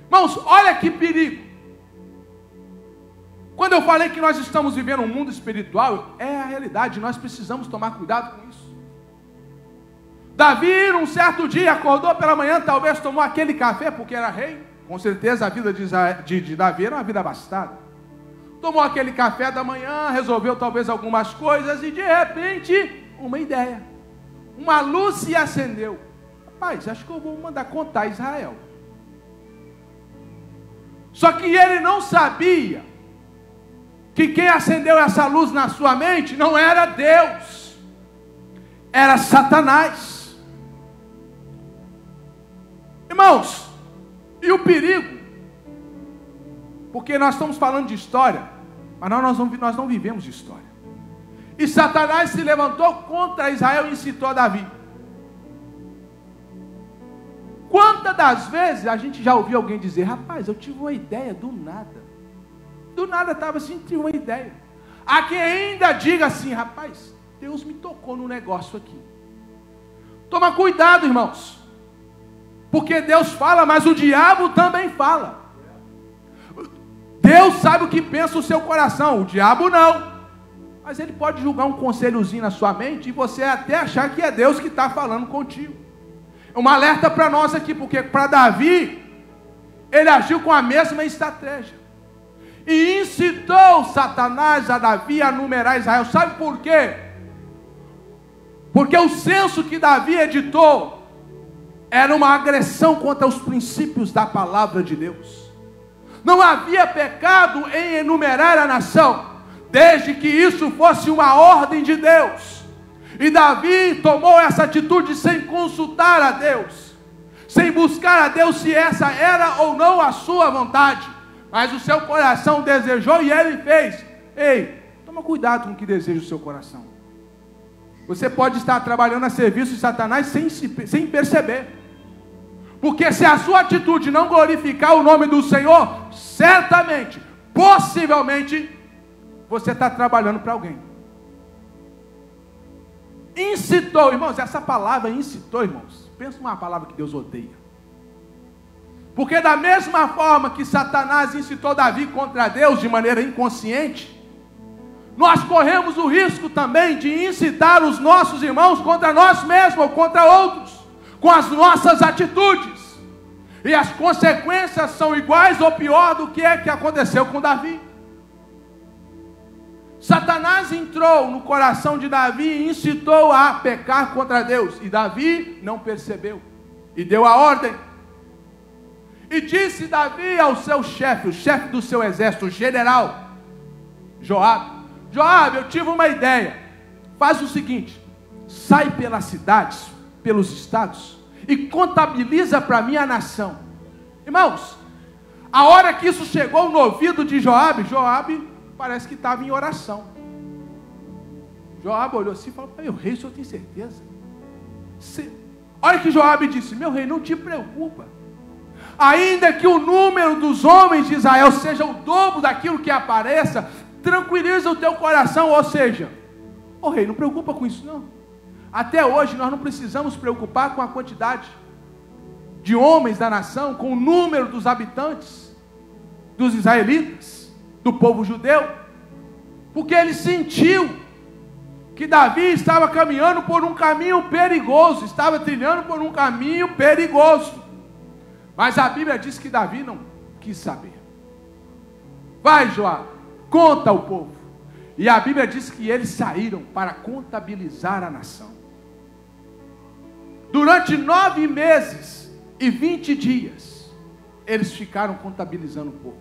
Irmãos, olha que perigo. Quando eu falei que nós estamos vivendo um mundo espiritual, é a realidade, nós precisamos tomar cuidado com isso. Davi, num certo dia, acordou pela manhã, talvez tomou aquele café, porque era rei. Com certeza a vida de Davi era uma vida abastada. Tomou aquele café da manhã, resolveu talvez algumas coisas, e de repente, uma ideia. Uma luz se acendeu. Rapaz, acho que eu vou mandar contar Israel. Só que ele não sabia que quem acendeu essa luz na sua mente não era Deus, era Satanás. Irmãos, e o perigo, porque nós estamos falando de história, mas nós não vivemos de história. E Satanás se levantou contra Israel e incitou Davi. Quantas das vezes a gente já ouviu alguém dizer: rapaz, eu tive uma ideia do nada. Do nada estava assim, tive uma ideia. Há quem ainda diga assim: rapaz, Deus me tocou no negócio aqui. Toma cuidado, irmãos. Porque Deus fala, mas o diabo também fala. Deus sabe o que pensa o seu coração, o diabo não. Mas ele pode julgar um conselhozinho na sua mente e você até achar que é Deus que está falando contigo. É um alerta para nós aqui, porque para Davi, ele agiu com a mesma estratégia. e incitou Satanás a Davi a numerar Israel. Sabe por quê? Porque o censo que Davi editou era uma agressão contra os princípios da palavra de Deus. Não havia pecado em enumerar a nação, desde que isso fosse uma ordem de Deus. E Davi tomou essa atitude sem consultar a Deus, sem buscar a Deus se essa era ou não a sua vontade, mas o seu coração desejou e ele fez. Ei, toma cuidado com o que deseja o seu coração. Você pode estar trabalhando a serviço de Satanás sem perceber, porque se a sua atitude não glorificar o nome do Senhor, certamente, possivelmente, você está trabalhando para alguém. Incitou, irmãos, essa palavra incitou, irmãos, pensa numa palavra que Deus odeia. Porque da mesma forma que Satanás incitou Davi contra Deus de maneira inconsciente, nós corremos o risco também de incitar os nossos irmãos contra nós mesmos ou contra outros, com as nossas atitudes. E as consequências são iguais ou pior do que aconteceu com Davi. Satanás entrou no coração de Davi e incitou a pecar contra Deus. E Davi não percebeu. E deu a ordem. E disse Davi ao seu chefe, o chefe do seu exército, o general Joabe: Joabe, eu tive uma ideia. Faz o seguinte: sai pelas cidades, pelos estados, e contabiliza para mim a nação. Irmãos, a hora que isso chegou no ouvido de Joabe, Joabe parece que estava em oração. Joabe olhou assim e falou: meu rei, o senhor tem certeza? Olha que Joabe disse: meu rei, não te preocupa. Ainda que o número dos homens de Israel seja o dobro daquilo que apareça, tranquiliza o teu coração. Ou seja, rei, não preocupa com isso não. Até hoje nós não precisamos preocupar com a quantidade de homens da nação, com o número dos habitantes, dos israelitas, do povo judeu, porque ele sentiu que Davi estava caminhando por um caminho perigoso, estava trilhando por um caminho perigoso. Mas a Bíblia diz que Davi não quis saber. Vai, Joabe, conta ao povo. E a Bíblia diz que eles saíram para contabilizar a nação. Durante 9 meses e 20 dias, eles ficaram contabilizando o povo.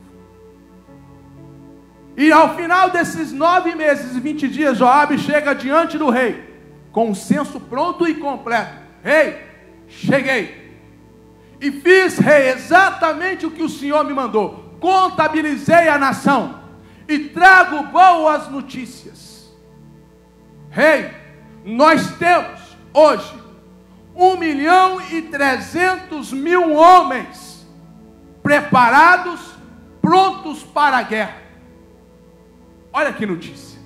E ao final desses 9 meses e 20 dias, Joabe chega diante do rei, com o censo pronto e completo. Rei, cheguei. E fiz, rei, exatamente o que o Senhor me mandou. Contabilizei a nação e trago boas notícias. Rei, nós temos hoje 1.300.000 homens preparados, prontos para a guerra. Olha que notícia.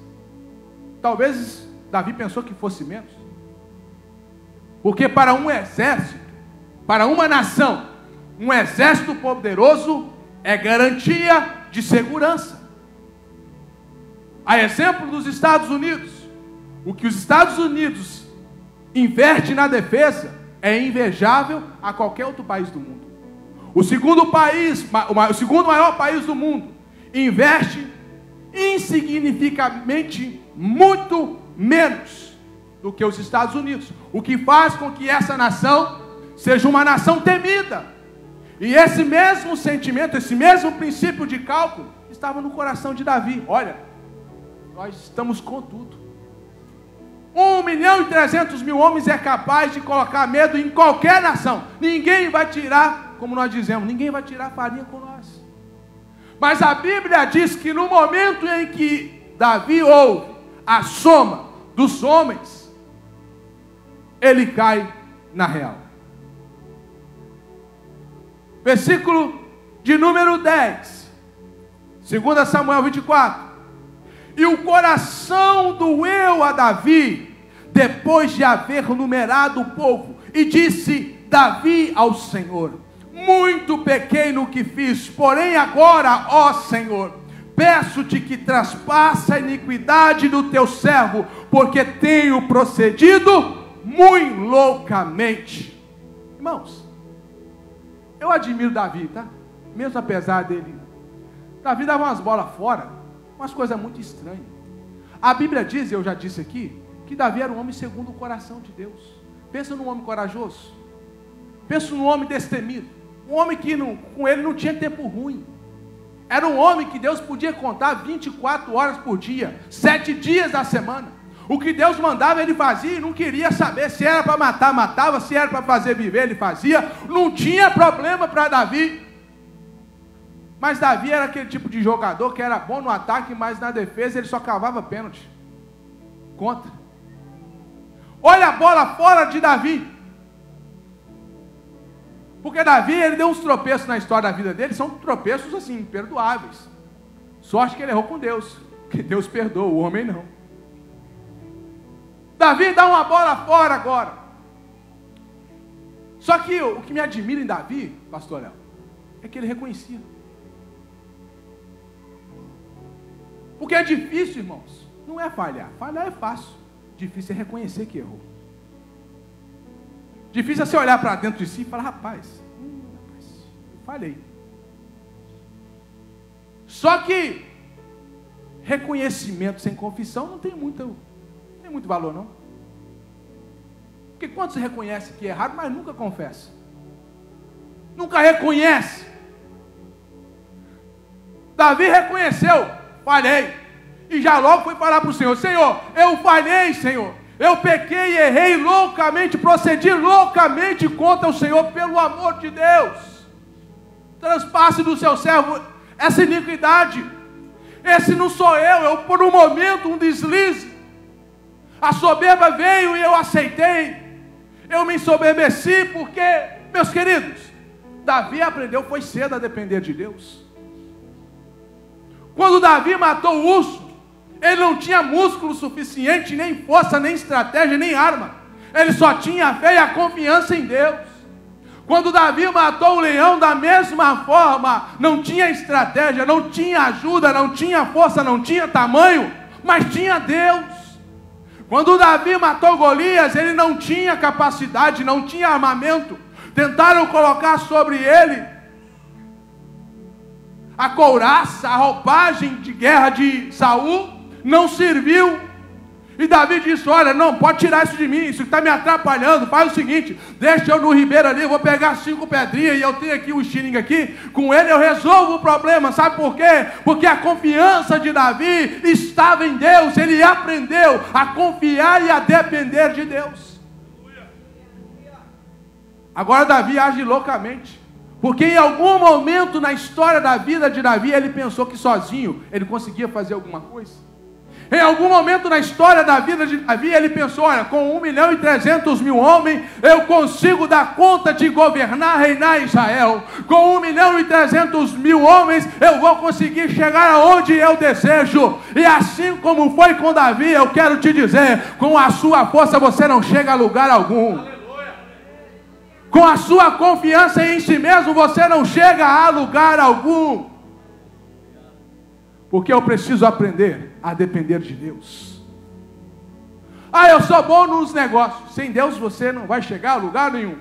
Talvez Davi pensou que fosse menos, porque para um exército, para uma nação, um exército poderoso é garantia de segurança. A exemplo dos Estados Unidos, o que os Estados Unidos investe na defesa é invejável a qualquer outro país do mundo. O segundo maior país do mundo investe insignificativamente muito menos do que os Estados Unidos, o que faz com que essa nação seja uma nação temida. E esse mesmo sentimento, esse mesmo princípio de cálculo estava no coração de Davi. Olha, nós estamos com tudo. 1.300.000 homens é capaz de colocar medo em qualquer nação. Ninguém vai tirar, como nós dizemos, ninguém vai tirar farinha com nós. Mas a Bíblia diz que no momento em que Davi ouve a soma dos homens, ele cai na real. Versículo de número 10, 2 Samuel 24. E o coração doeu a Davi, depois de haver numerado o povo, e disse Davi ao Senhor: muito pequei no que fiz, porém agora, ó Senhor, peço-te que traspassa a iniquidade do teu servo, porque tenho procedido muito loucamente. Irmãos, eu admiro Davi, tá? Mesmo apesar dele Davi dava umas bolas fora, umas coisas muito estranhas. A Bíblia diz, eu já disse aqui, que Davi era um homem segundo o coração de Deus. Pensa num homem corajoso. Pensa num homem destemido. Um homem que com ele não tinha tempo ruim. Era um homem que Deus podia contar 24 horas por dia, 7 dias da semana. O que Deus mandava ele fazia e não queria saber se era para matar, matava, se era para fazer viver, ele fazia. Não tinha problema para Davi. Mas Davi era aquele tipo de jogador que era bom no ataque, mas na defesa ele só cavava pênalti. Contra. Olha a bola fora de Davi. Porque Davi, ele deu uns tropeços na história da vida dele, são tropeços assim, imperdoáveis. Sorte que ele errou com Deus, que Deus perdoa, o homem não. Davi dá uma bola fora agora. Só que o que me admira em Davi, pastor Léo, é que ele reconhecia. Porque é difícil, irmãos, não é falhar. Falhar é fácil. Difícil é reconhecer que errou. Difícil é você olhar para dentro de si e falar, rapaz, eu falhei. Só que reconhecimento sem confissão não tem muito valor, não. Porque quantos reconhecem que é errado, mas nunca confessa? Nunca reconhece. Davi reconheceu, falhei. E já logo foi falar para o Senhor, Senhor, eu falhei, Senhor. Eu pequei, errei loucamente, procedi loucamente contra o Senhor, pelo amor de Deus. Transpasse do seu servo essa iniquidade. Esse não sou eu por um momento, um deslize. A soberba veio e eu aceitei. Eu me ensoberbeci porque, meus queridos, Davi aprendeu, foi cedo a depender de Deus. Quando Davi matou o urso, ele não tinha músculo suficiente, nem força, nem estratégia, nem arma. Ele só tinha fé e a confiança em Deus. Quando Davi matou o leão, da mesma forma, não tinha estratégia, não tinha ajuda, não tinha força, não tinha tamanho, mas tinha Deus. Quando Davi matou Golias, ele não tinha capacidade, não tinha armamento. Tentaram colocar sobre ele a couraça, a roupagem de guerra de Saul, não serviu. E Davi disse, olha, não, pode tirar isso de mim, isso está me atrapalhando. Faz o seguinte, deixa eu no ribeiro ali, eu vou pegar 5 pedrinhas, e eu tenho aqui um estilingue aqui, com ele eu resolvo o problema. Sabe por quê? Porque a confiança de Davi estava em Deus. Ele aprendeu a confiar e a depender de Deus. Agora Davi age loucamente, porque em algum momento na história da vida de Davi, ele pensou que sozinho ele conseguia fazer alguma coisa. Em algum momento na história da vida de Davi, ele pensou, olha, com 1.300.000 homens, eu consigo dar conta de governar, reinar Israel. Com 1.300.000 homens, eu vou conseguir chegar aonde eu desejo. E assim como foi com Davi, eu quero te dizer, com a sua força você não chega a lugar algum. Com a sua confiança em si mesmo, você não chega a lugar algum. Porque eu preciso aprender a depender de Deus. Ah, eu sou bom nos negócios. Sem Deus você não vai chegar a lugar nenhum.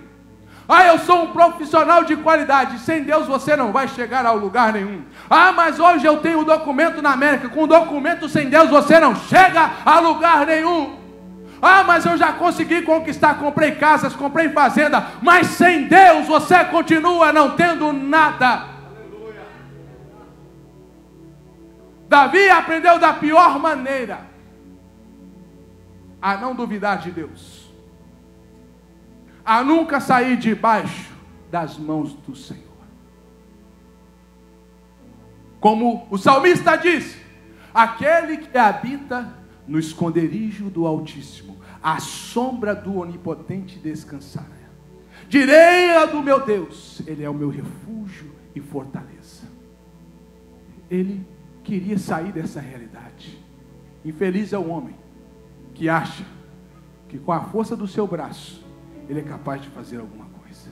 Ah, eu sou um profissional de qualidade. Sem Deus você não vai chegar a lugar nenhum. Ah, mas hoje eu tenho um documento na América. Com documento sem Deus você não chega a lugar nenhum. Ah, mas eu já consegui conquistar, comprei casas, comprei fazenda. Mas sem Deus você continua não tendo nada. Davi aprendeu da pior maneira a não duvidar de Deus, a nunca sair debaixo das mãos do Senhor. Como o salmista disse, aquele que habita no esconderijo do Altíssimo, à sombra do Onipotente descansará. Direi do meu Deus, Ele é o meu refúgio e fortaleza. Ele queria sair dessa realidade. Infeliz é o homem que acha que com a força do seu braço ele é capaz de fazer alguma coisa.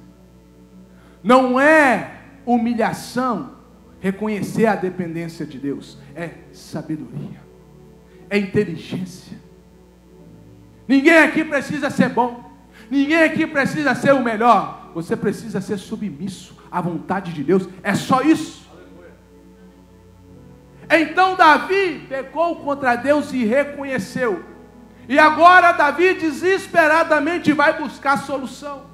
Não é humilhação reconhecer a dependência de Deus, é sabedoria, é inteligência. Ninguém aqui precisa ser bom, ninguém aqui precisa ser o melhor. Você precisa ser submisso à vontade de Deus, é só isso. Então Davi pecou contra Deus e reconheceu. E agora Davi desesperadamente vai buscar solução.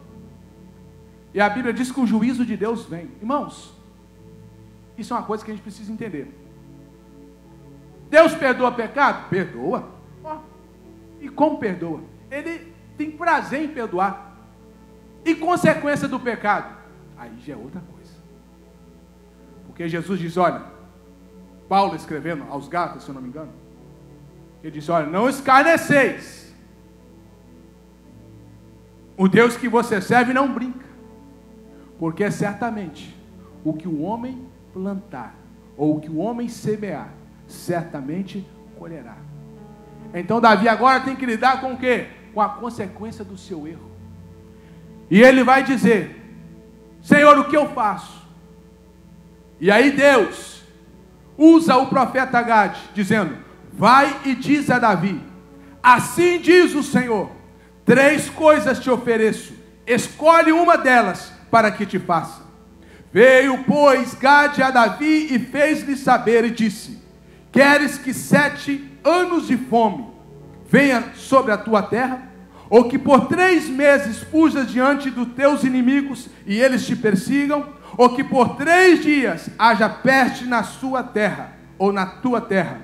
E a Bíblia diz que o juízo de Deus vem. Irmãos, isso é uma coisa que a gente precisa entender. Deus perdoa pecado? Perdoa. E como perdoa? Ele tem prazer em perdoar. E consequência do pecado? Aí já é outra coisa. Porque Jesus diz, olha, Paulo escrevendo aos Gálatas, se eu não me engano, ele diz, olha, não escarneceis. O Deus que você serve não brinca. Porque certamente o que o homem plantar, ou o que o homem semear, certamente colherá. Então Davi agora tem que lidar com o quê? Com a consequência do seu erro. E ele vai dizer, Senhor, o que eu faço? E aí Deus usa o profeta Gade, dizendo, vai e diz a Davi, assim diz o Senhor, 3 coisas te ofereço, escolhe uma delas para que te faça. Veio, pois, Gade a Davi e fez-lhe saber e disse, queres que 7 anos de fome venha sobre a tua terra? Ou que por 3 meses fujas diante dos teus inimigos e eles te persigam? Ou que por 3 dias haja peste na sua terra, ou na tua terra?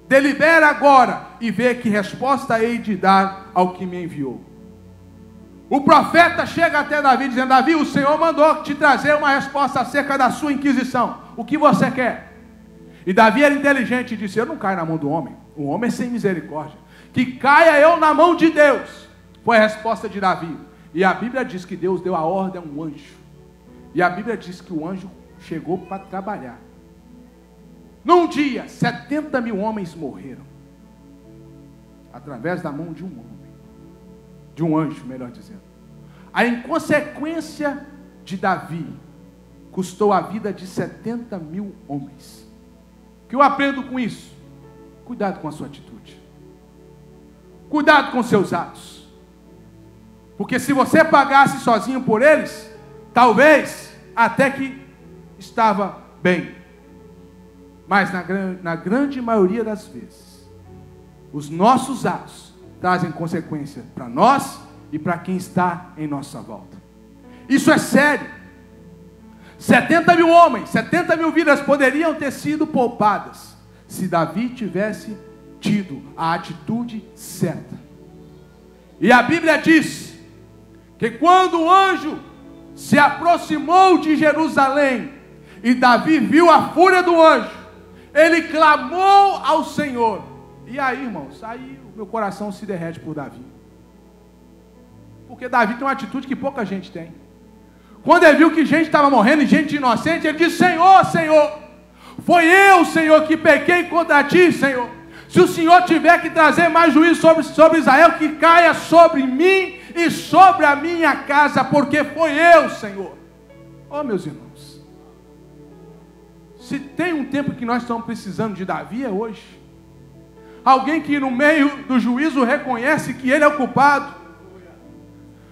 Delibera agora e vê que resposta hei de dar ao que me enviou. O profeta chega até Davi dizendo, Davi, o Senhor mandou te trazer uma resposta acerca da sua inquisição. O que você quer? E Davi era inteligente e disse, eu não caio na mão do homem. O homem é sem misericórdia. Que caia eu na mão de Deus. Foi a resposta de Davi. E a Bíblia diz que Deus deu a ordem a um anjo. E a Bíblia diz que o anjo chegou para trabalhar. Num dia, 70 mil homens morreram. Através da mão de um homem. De um anjo, melhor dizendo. A inconsequência de Davi custou a vida de 70 mil homens. O que eu aprendo com isso? Cuidado com a sua atitude. Cuidado com seus atos. Porque se você pagasse sozinho por eles, talvez até que estava bem. Mas na grande maioria das vezes, os nossos atos trazem consequência para nós e para quem está em nossa volta. Isso é sério. 70 mil homens, 70 mil vidas poderiam ter sido poupadas se Davi tivesse tido a atitude certa. E a Bíblia diz que quando o anjo se aproximou de Jerusalém e Davi viu a fúria do anjo, ele clamou ao Senhor. E aí, irmãos, aí o meu coração se derrete por Davi. Porque Davi tem uma atitude que pouca gente tem. Quando ele viu que gente estava morrendo e gente inocente, ele disse, Senhor, Senhor, foi eu, Senhor, que pequei contra ti, Senhor. Se o Senhor tiver que trazer mais juízo sobre Israel, que caia sobre mim e sobre a minha casa, porque foi eu, Senhor. Oh, meus irmãos, se tem um tempo que nós estamos precisando de Davi, é hoje. Alguém que no meio do juízo reconhece que ele é o culpado.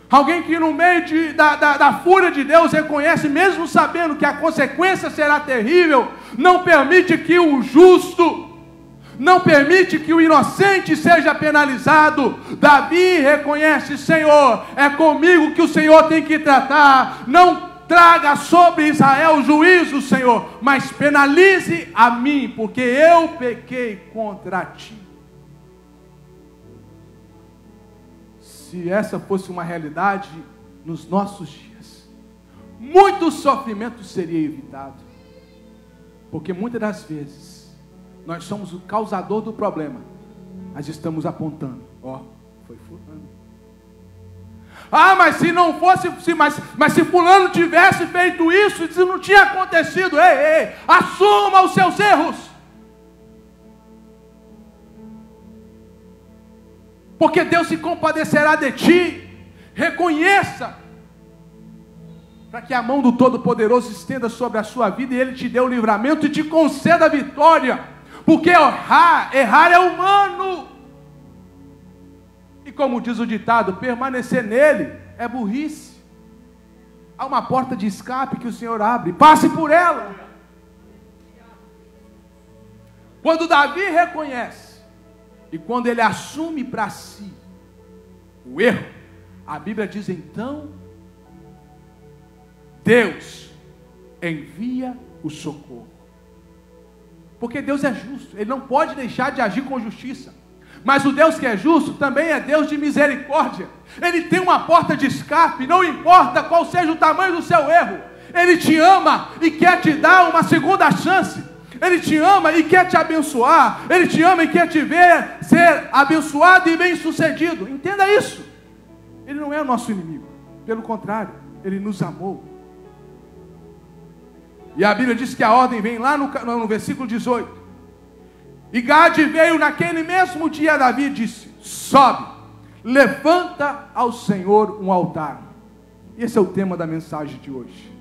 Alguém que no meio da fúria de Deus reconhece, mesmo sabendo que a consequência será terrível, não permite que o justo, não permite que o inocente seja penalizado. Davi reconhece, Senhor, é comigo que o Senhor tem que tratar. Não traga sobre Israel juízo, Senhor, mas penalize a mim, porque eu pequei contra ti. Se essa fosse uma realidade nos nossos dias, muito sofrimento seria evitado. Porque muitas das vezes, nós somos o causador do problema, mas estamos apontando, ó, foi fulano. Ah, mas se não fosse, mas se fulano tivesse feito isso, isso não tinha acontecido. Ei, assuma os seus erros. Porque Deus se compadecerá de ti. Reconheça, para que a mão do Todo-Poderoso estenda sobre a sua vida e Ele te dê o livramento e te conceda a vitória. Porque errar é humano. E como diz o ditado, permanecer nele é burrice. Há uma porta de escape que o Senhor abre, passe por ela. Quando Davi reconhece e quando ele assume para si o erro, a Bíblia diz então, Deus envia o socorro. Porque Deus é justo, Ele não pode deixar de agir com justiça. Mas o Deus que é justo também é Deus de misericórdia. Ele tem uma porta de escape, não importa qual seja o tamanho do seu erro. Ele te ama e quer te dar uma segunda chance. Ele te ama e quer te abençoar. Ele te ama e quer te ver ser abençoado e bem-sucedido. Entenda isso. Ele não é o nosso inimigo. Pelo contrário, Ele nos amou. E a Bíblia diz que a ordem vem lá no versículo 18. E Gade veio naquele mesmo dia a Davi e disse: sobe, levanta ao Senhor um altar. Esse é o tema da mensagem de hoje.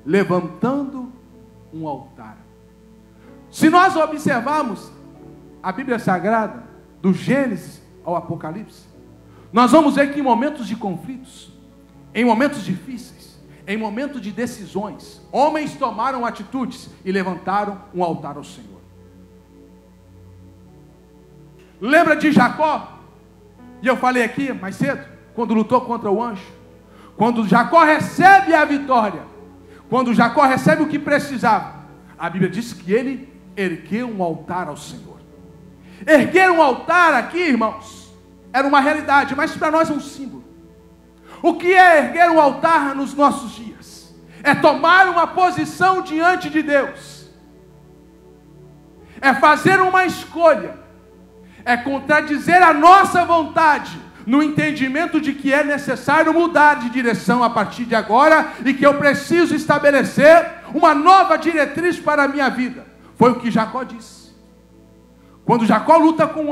Levantando um altar. Se nós observarmos a Bíblia Sagrada, do Gênesis ao Apocalipse, nós vamos ver que em momentos de conflitos, em momentos difíceis, em momentos de decisões, homens tomaram atitudes e levantaram um altar ao Senhor. Lembra de Jacó? E eu falei aqui mais cedo, quando lutou contra o anjo. Quando Jacó recebe a vitória, quando Jacó recebe o que precisava, a Bíblia diz que ele ergueu um altar ao Senhor. Erguer um altar aqui, irmãos, era uma realidade, mas para nós é um símbolo. O que é erguer um altar nos nossos dias? É tomar uma posição diante de Deus. É fazer uma escolha. É contradizer a nossa vontade, no entendimento de que é necessário mudar de direção a partir de agora, e que eu preciso estabelecer uma nova diretriz para a minha vida. Foi o que Jacó disse. Quando Jacó luta com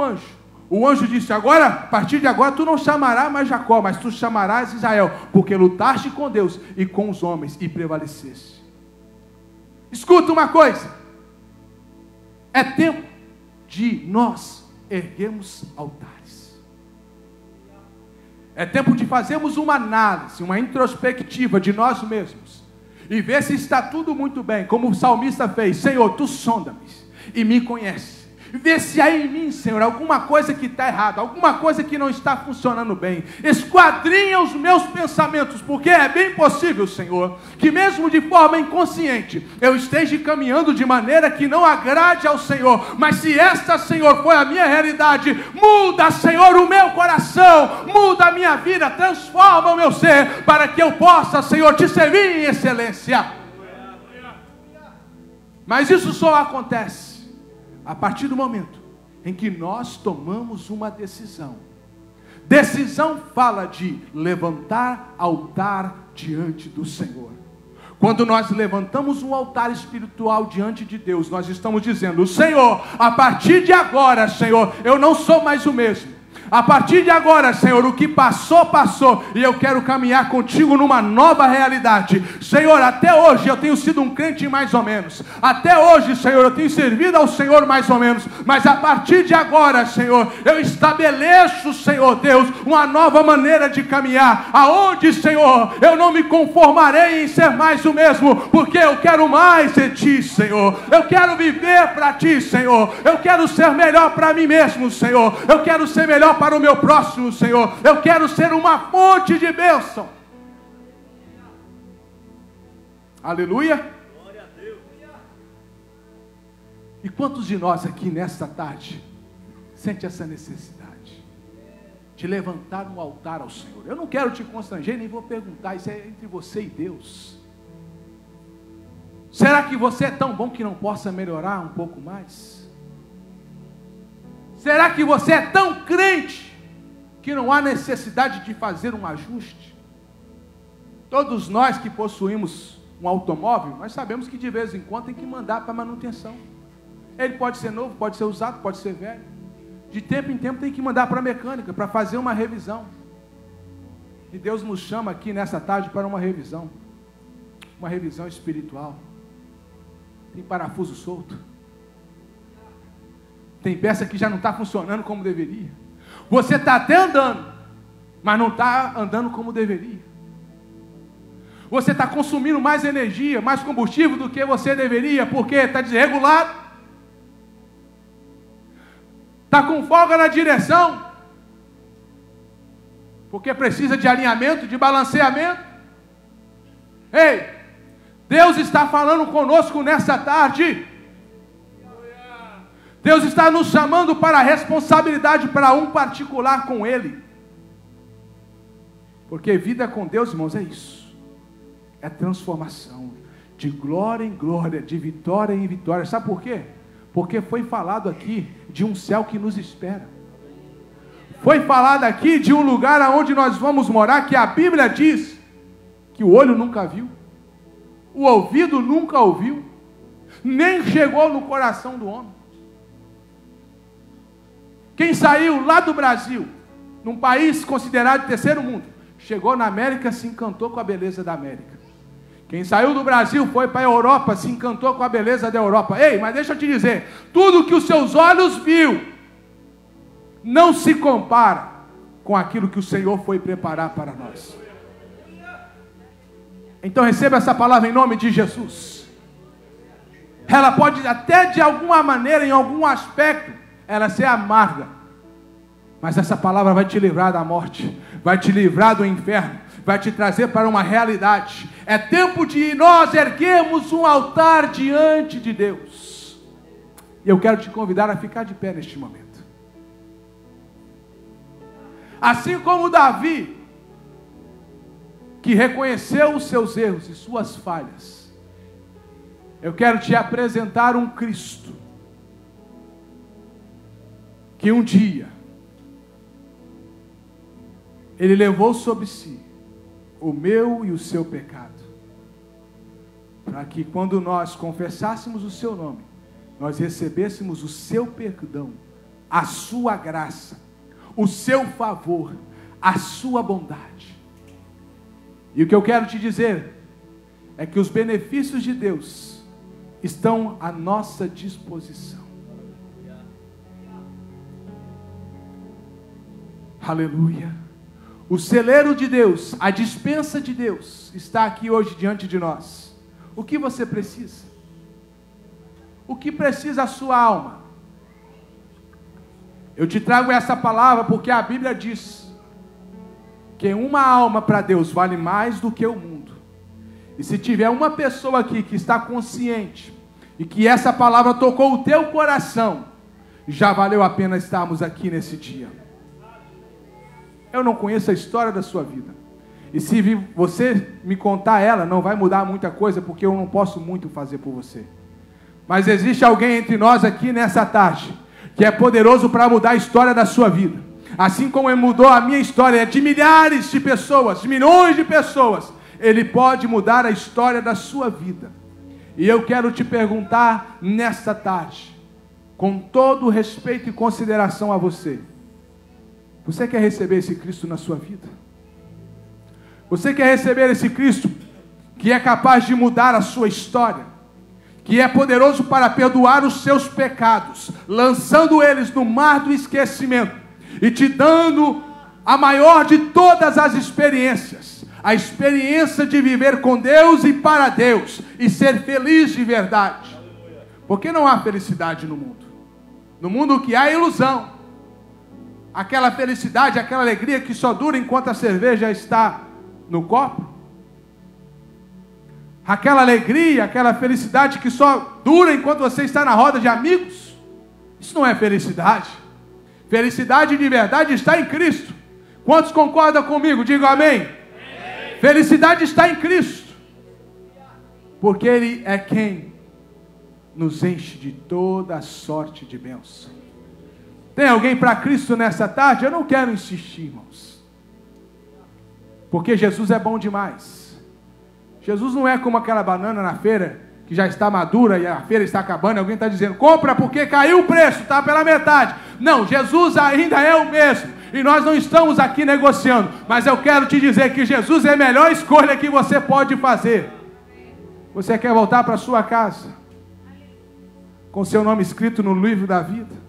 o anjo disse: agora, a partir de agora, tu não chamarás mais Jacó, mas tu chamarás Israel, porque lutaste com Deus e com os homens e prevaleceste. Escuta uma coisa, é tempo de nós erguermos altares. É tempo de fazermos uma análise, uma introspectiva de nós mesmos, e ver se está tudo muito bem, como o salmista fez. Senhor, tu sonda-me e me conhece. Vê se há em mim, Senhor, alguma coisa que está errada, alguma coisa que não está funcionando bem. Esquadrinha os meus pensamentos, porque é bem possível, Senhor, que mesmo de forma inconsciente, eu esteja caminhando de maneira que não agrade ao Senhor. Mas se esta, Senhor, foi a minha realidade, muda, Senhor, o meu coração, muda a minha vida, transforma o meu ser, para que eu possa, Senhor, te servir em excelência. Mas isso só acontece a partir do momento em que nós tomamos uma decisão. Decisão fala de levantar altar diante do Senhor. Quando nós levantamos um altar espiritual diante de Deus, nós estamos dizendo: Senhor, a partir de agora, Senhor, eu não sou mais o mesmo. A partir de agora, Senhor, o que passou, passou, e eu quero caminhar contigo numa nova realidade. Senhor, até hoje eu tenho sido um crente mais ou menos. Até hoje, Senhor, eu tenho servido ao Senhor mais ou menos. Mas a partir de agora, Senhor, eu estabeleço, Senhor Deus, uma nova maneira de caminhar. Aonde, Senhor, eu não me conformarei em ser mais o mesmo, porque eu quero mais de Ti, Senhor. Eu quero viver para Ti, Senhor. Eu quero ser melhor para mim mesmo, Senhor. Eu quero ser melhor para o meu próximo, Senhor. Eu quero ser uma fonte de bênção. Aleluia. Glória a Deus. E quantos de nós aqui nesta tarde sente essa necessidade de levantar um altar ao Senhor? Eu não quero te constranger, nem vou perguntar, isso é entre você e Deus. Será que você é tão bom que não possa melhorar um pouco mais? Será que você é tão crente que não há necessidade de fazer um ajuste? Todos nós que possuímos um automóvel, nós sabemos que de vez em quando tem que mandar para manutenção. Ele pode ser novo, pode ser usado, pode ser velho. De tempo em tempo tem que mandar para a mecânica, para fazer uma revisão. E Deus nos chama aqui nessa tarde para uma revisão espiritual. Tem parafuso solto. Tem peça que já não está funcionando como deveria. Você está até andando, mas não está andando como deveria. Você está consumindo mais energia, mais combustível do que você deveria, porque está desregulado. Está com folga na direção, porque precisa de alinhamento, de balanceamento. Ei, Deus está falando conosco nessa tarde. Deus está nos chamando para a responsabilidade, para um particular com Ele. Porque vida com Deus, irmãos, é isso. É transformação, de glória em glória, de vitória em vitória. Sabe por quê? Porque foi falado aqui de um céu que nos espera. Foi falado aqui de um lugar aonde nós vamos morar, que a Bíblia diz que o olho nunca viu, o ouvido nunca ouviu, nem chegou no coração do homem. Quem saiu lá do Brasil, num país considerado de terceiro mundo, chegou na América, se encantou com a beleza da América. Quem saiu do Brasil foi para a Europa, se encantou com a beleza da Europa. Ei, mas deixa eu te dizer, tudo que os seus olhos viu, não se compara com aquilo que o Senhor foi preparar para nós. Então receba essa palavra em nome de Jesus. Ela pode até de alguma maneira, em algum aspecto, ela ser amarga, mas essa palavra vai te livrar da morte, vai te livrar do inferno, vai te trazer para uma realidade. É tempo de nós erguermos um altar diante de Deus. E eu quero te convidar a ficar de pé neste momento. Assim como Davi, que reconheceu os seus erros e suas falhas, eu quero te apresentar um Cristo, que um dia, Ele levou sobre si o meu e o seu pecado, para que quando nós confessássemos o seu nome, nós recebêssemos o seu perdão, a sua graça, o seu favor, a sua bondade. E o que eu quero te dizer é que os benefícios de Deus estão à nossa disposição. Aleluia. O celeiro de Deus, a despensa de Deus está aqui hoje diante de nós. O que você precisa? O que precisa a sua alma? Eu te trago essa palavra porque a Bíblia diz que uma alma para Deus vale mais do que o mundo. E se tiver uma pessoa aqui que está consciente e que essa palavra tocou o teu coração, já valeu a pena estarmos aqui nesse dia. Eu não conheço a história da sua vida. E se você me contar ela, não vai mudar muita coisa, porque eu não posso muito fazer por você. Mas existe alguém entre nós aqui nessa tarde, que é poderoso para mudar a história da sua vida. Assim como ele mudou a minha história, de milhares de pessoas, de milhões de pessoas, Ele pode mudar a história da sua vida. E eu quero te perguntar nesta tarde, com todo respeito e consideração a você, você quer receber esse Cristo na sua vida? Você quer receber esse Cristo que é capaz de mudar a sua história, que é poderoso para perdoar os seus pecados, lançando eles no mar do esquecimento e te dando a maior de todas as experiências, a experiência de viver com Deus e para Deus e ser feliz de verdade? Porque não há felicidade no mundo. No mundo o que há é ilusão. Aquela felicidade, aquela alegria que só dura enquanto a cerveja está no copo. Aquela alegria, aquela felicidade que só dura enquanto você está na roda de amigos. Isso não é felicidade. Felicidade de verdade está em Cristo. Quantos concordam comigo? Digam amém. Amém. Felicidade está em Cristo. Porque Ele é quem nos enche de toda a sorte de bênção. Tem alguém para Cristo nessa tarde? Eu não quero insistir, irmãos. Porque Jesus é bom demais. Jesus não é como aquela banana na feira, que já está madura e a feira está acabando, e alguém está dizendo, compra porque caiu o preço, está pela metade. Não, Jesus ainda é o mesmo. E nós não estamos aqui negociando. Mas eu quero te dizer que Jesus é a melhor escolha que você pode fazer. Você quer voltar para a sua casa com seu nome escrito no livro da vida?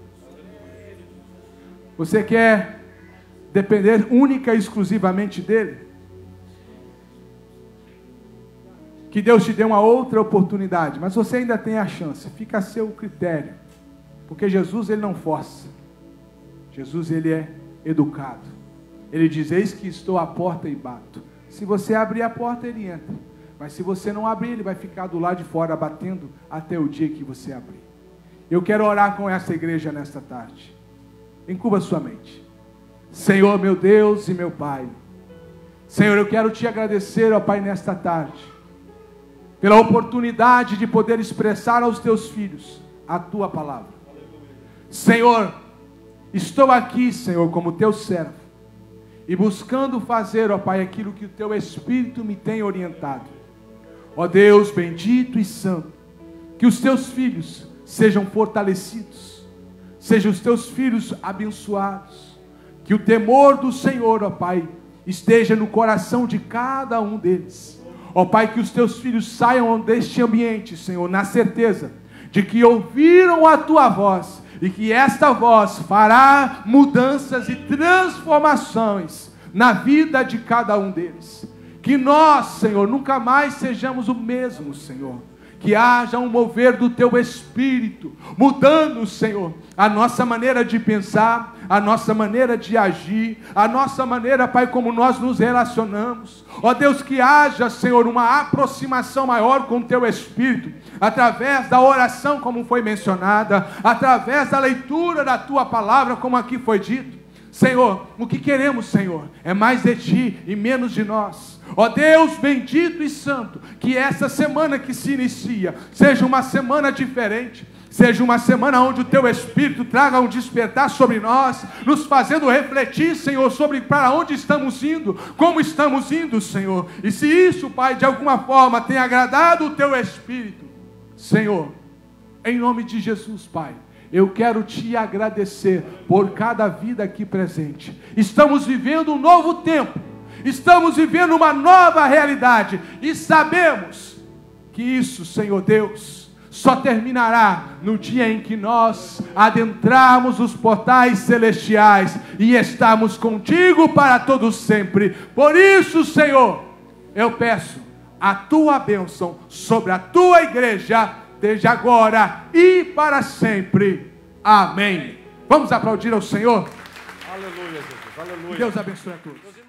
Você quer depender única e exclusivamente dEle? Que Deus te dê uma outra oportunidade, mas você ainda tem a chance, fica a seu critério, porque Jesus Ele não força, Jesus, ele é educado. Ele diz: eis que estou à porta e bato. Se você abrir a porta, ele entra. Mas se você não abrir, ele vai ficar do lado de fora batendo até o dia que você abrir. Eu quero orar com essa igreja nesta tarde. Encurva sua mente. Senhor, meu Deus e meu Pai. Senhor, eu quero te agradecer, ó Pai, nesta tarde, pela oportunidade de poder expressar aos teus filhos a tua palavra. Senhor, estou aqui, Senhor, como teu servo, e buscando fazer, ó Pai, aquilo que o teu Espírito me tem orientado. Ó Deus bendito e santo, que os teus filhos sejam fortalecidos, sejam os teus filhos abençoados, que o temor do Senhor, ó Pai, esteja no coração de cada um deles. Ó Pai, que os teus filhos saiam deste ambiente, Senhor, na certeza de que ouviram a tua voz, e que esta voz fará mudanças e transformações na vida de cada um deles. Que nós, Senhor, nunca mais sejamos o mesmo, Senhor. Que haja um mover do teu Espírito, mudando, Senhor, a nossa maneira de pensar, a nossa maneira de agir, a nossa maneira, Pai, como nós nos relacionamos. Ó Deus, que haja, Senhor, uma aproximação maior com o teu Espírito, através da oração, como foi mencionada, através da leitura da tua palavra, como aqui foi dito. Senhor, o que queremos, Senhor, é mais de ti e menos de nós. Ó Deus bendito e santo, que essa semana que se inicia seja uma semana diferente, seja uma semana onde o teu Espírito traga um despertar sobre nós, nos fazendo refletir, Senhor, sobre para onde estamos indo, como estamos indo, Senhor. E se isso, Pai, de alguma forma tem agradado o teu Espírito, Senhor, em nome de Jesus, Pai, eu quero te agradecer por cada vida aqui presente. Estamos vivendo um novo tempo, estamos vivendo uma nova realidade, e sabemos que isso, Senhor Deus, só terminará no dia em que nós adentrarmos os portais celestiais e estarmos contigo para todos sempre. Por isso, Senhor, eu peço a tua bênção sobre a tua igreja, desde agora e para sempre. Amém. Vamos aplaudir ao Senhor? Aleluia, Jesus. Aleluia. Deus abençoe a todos.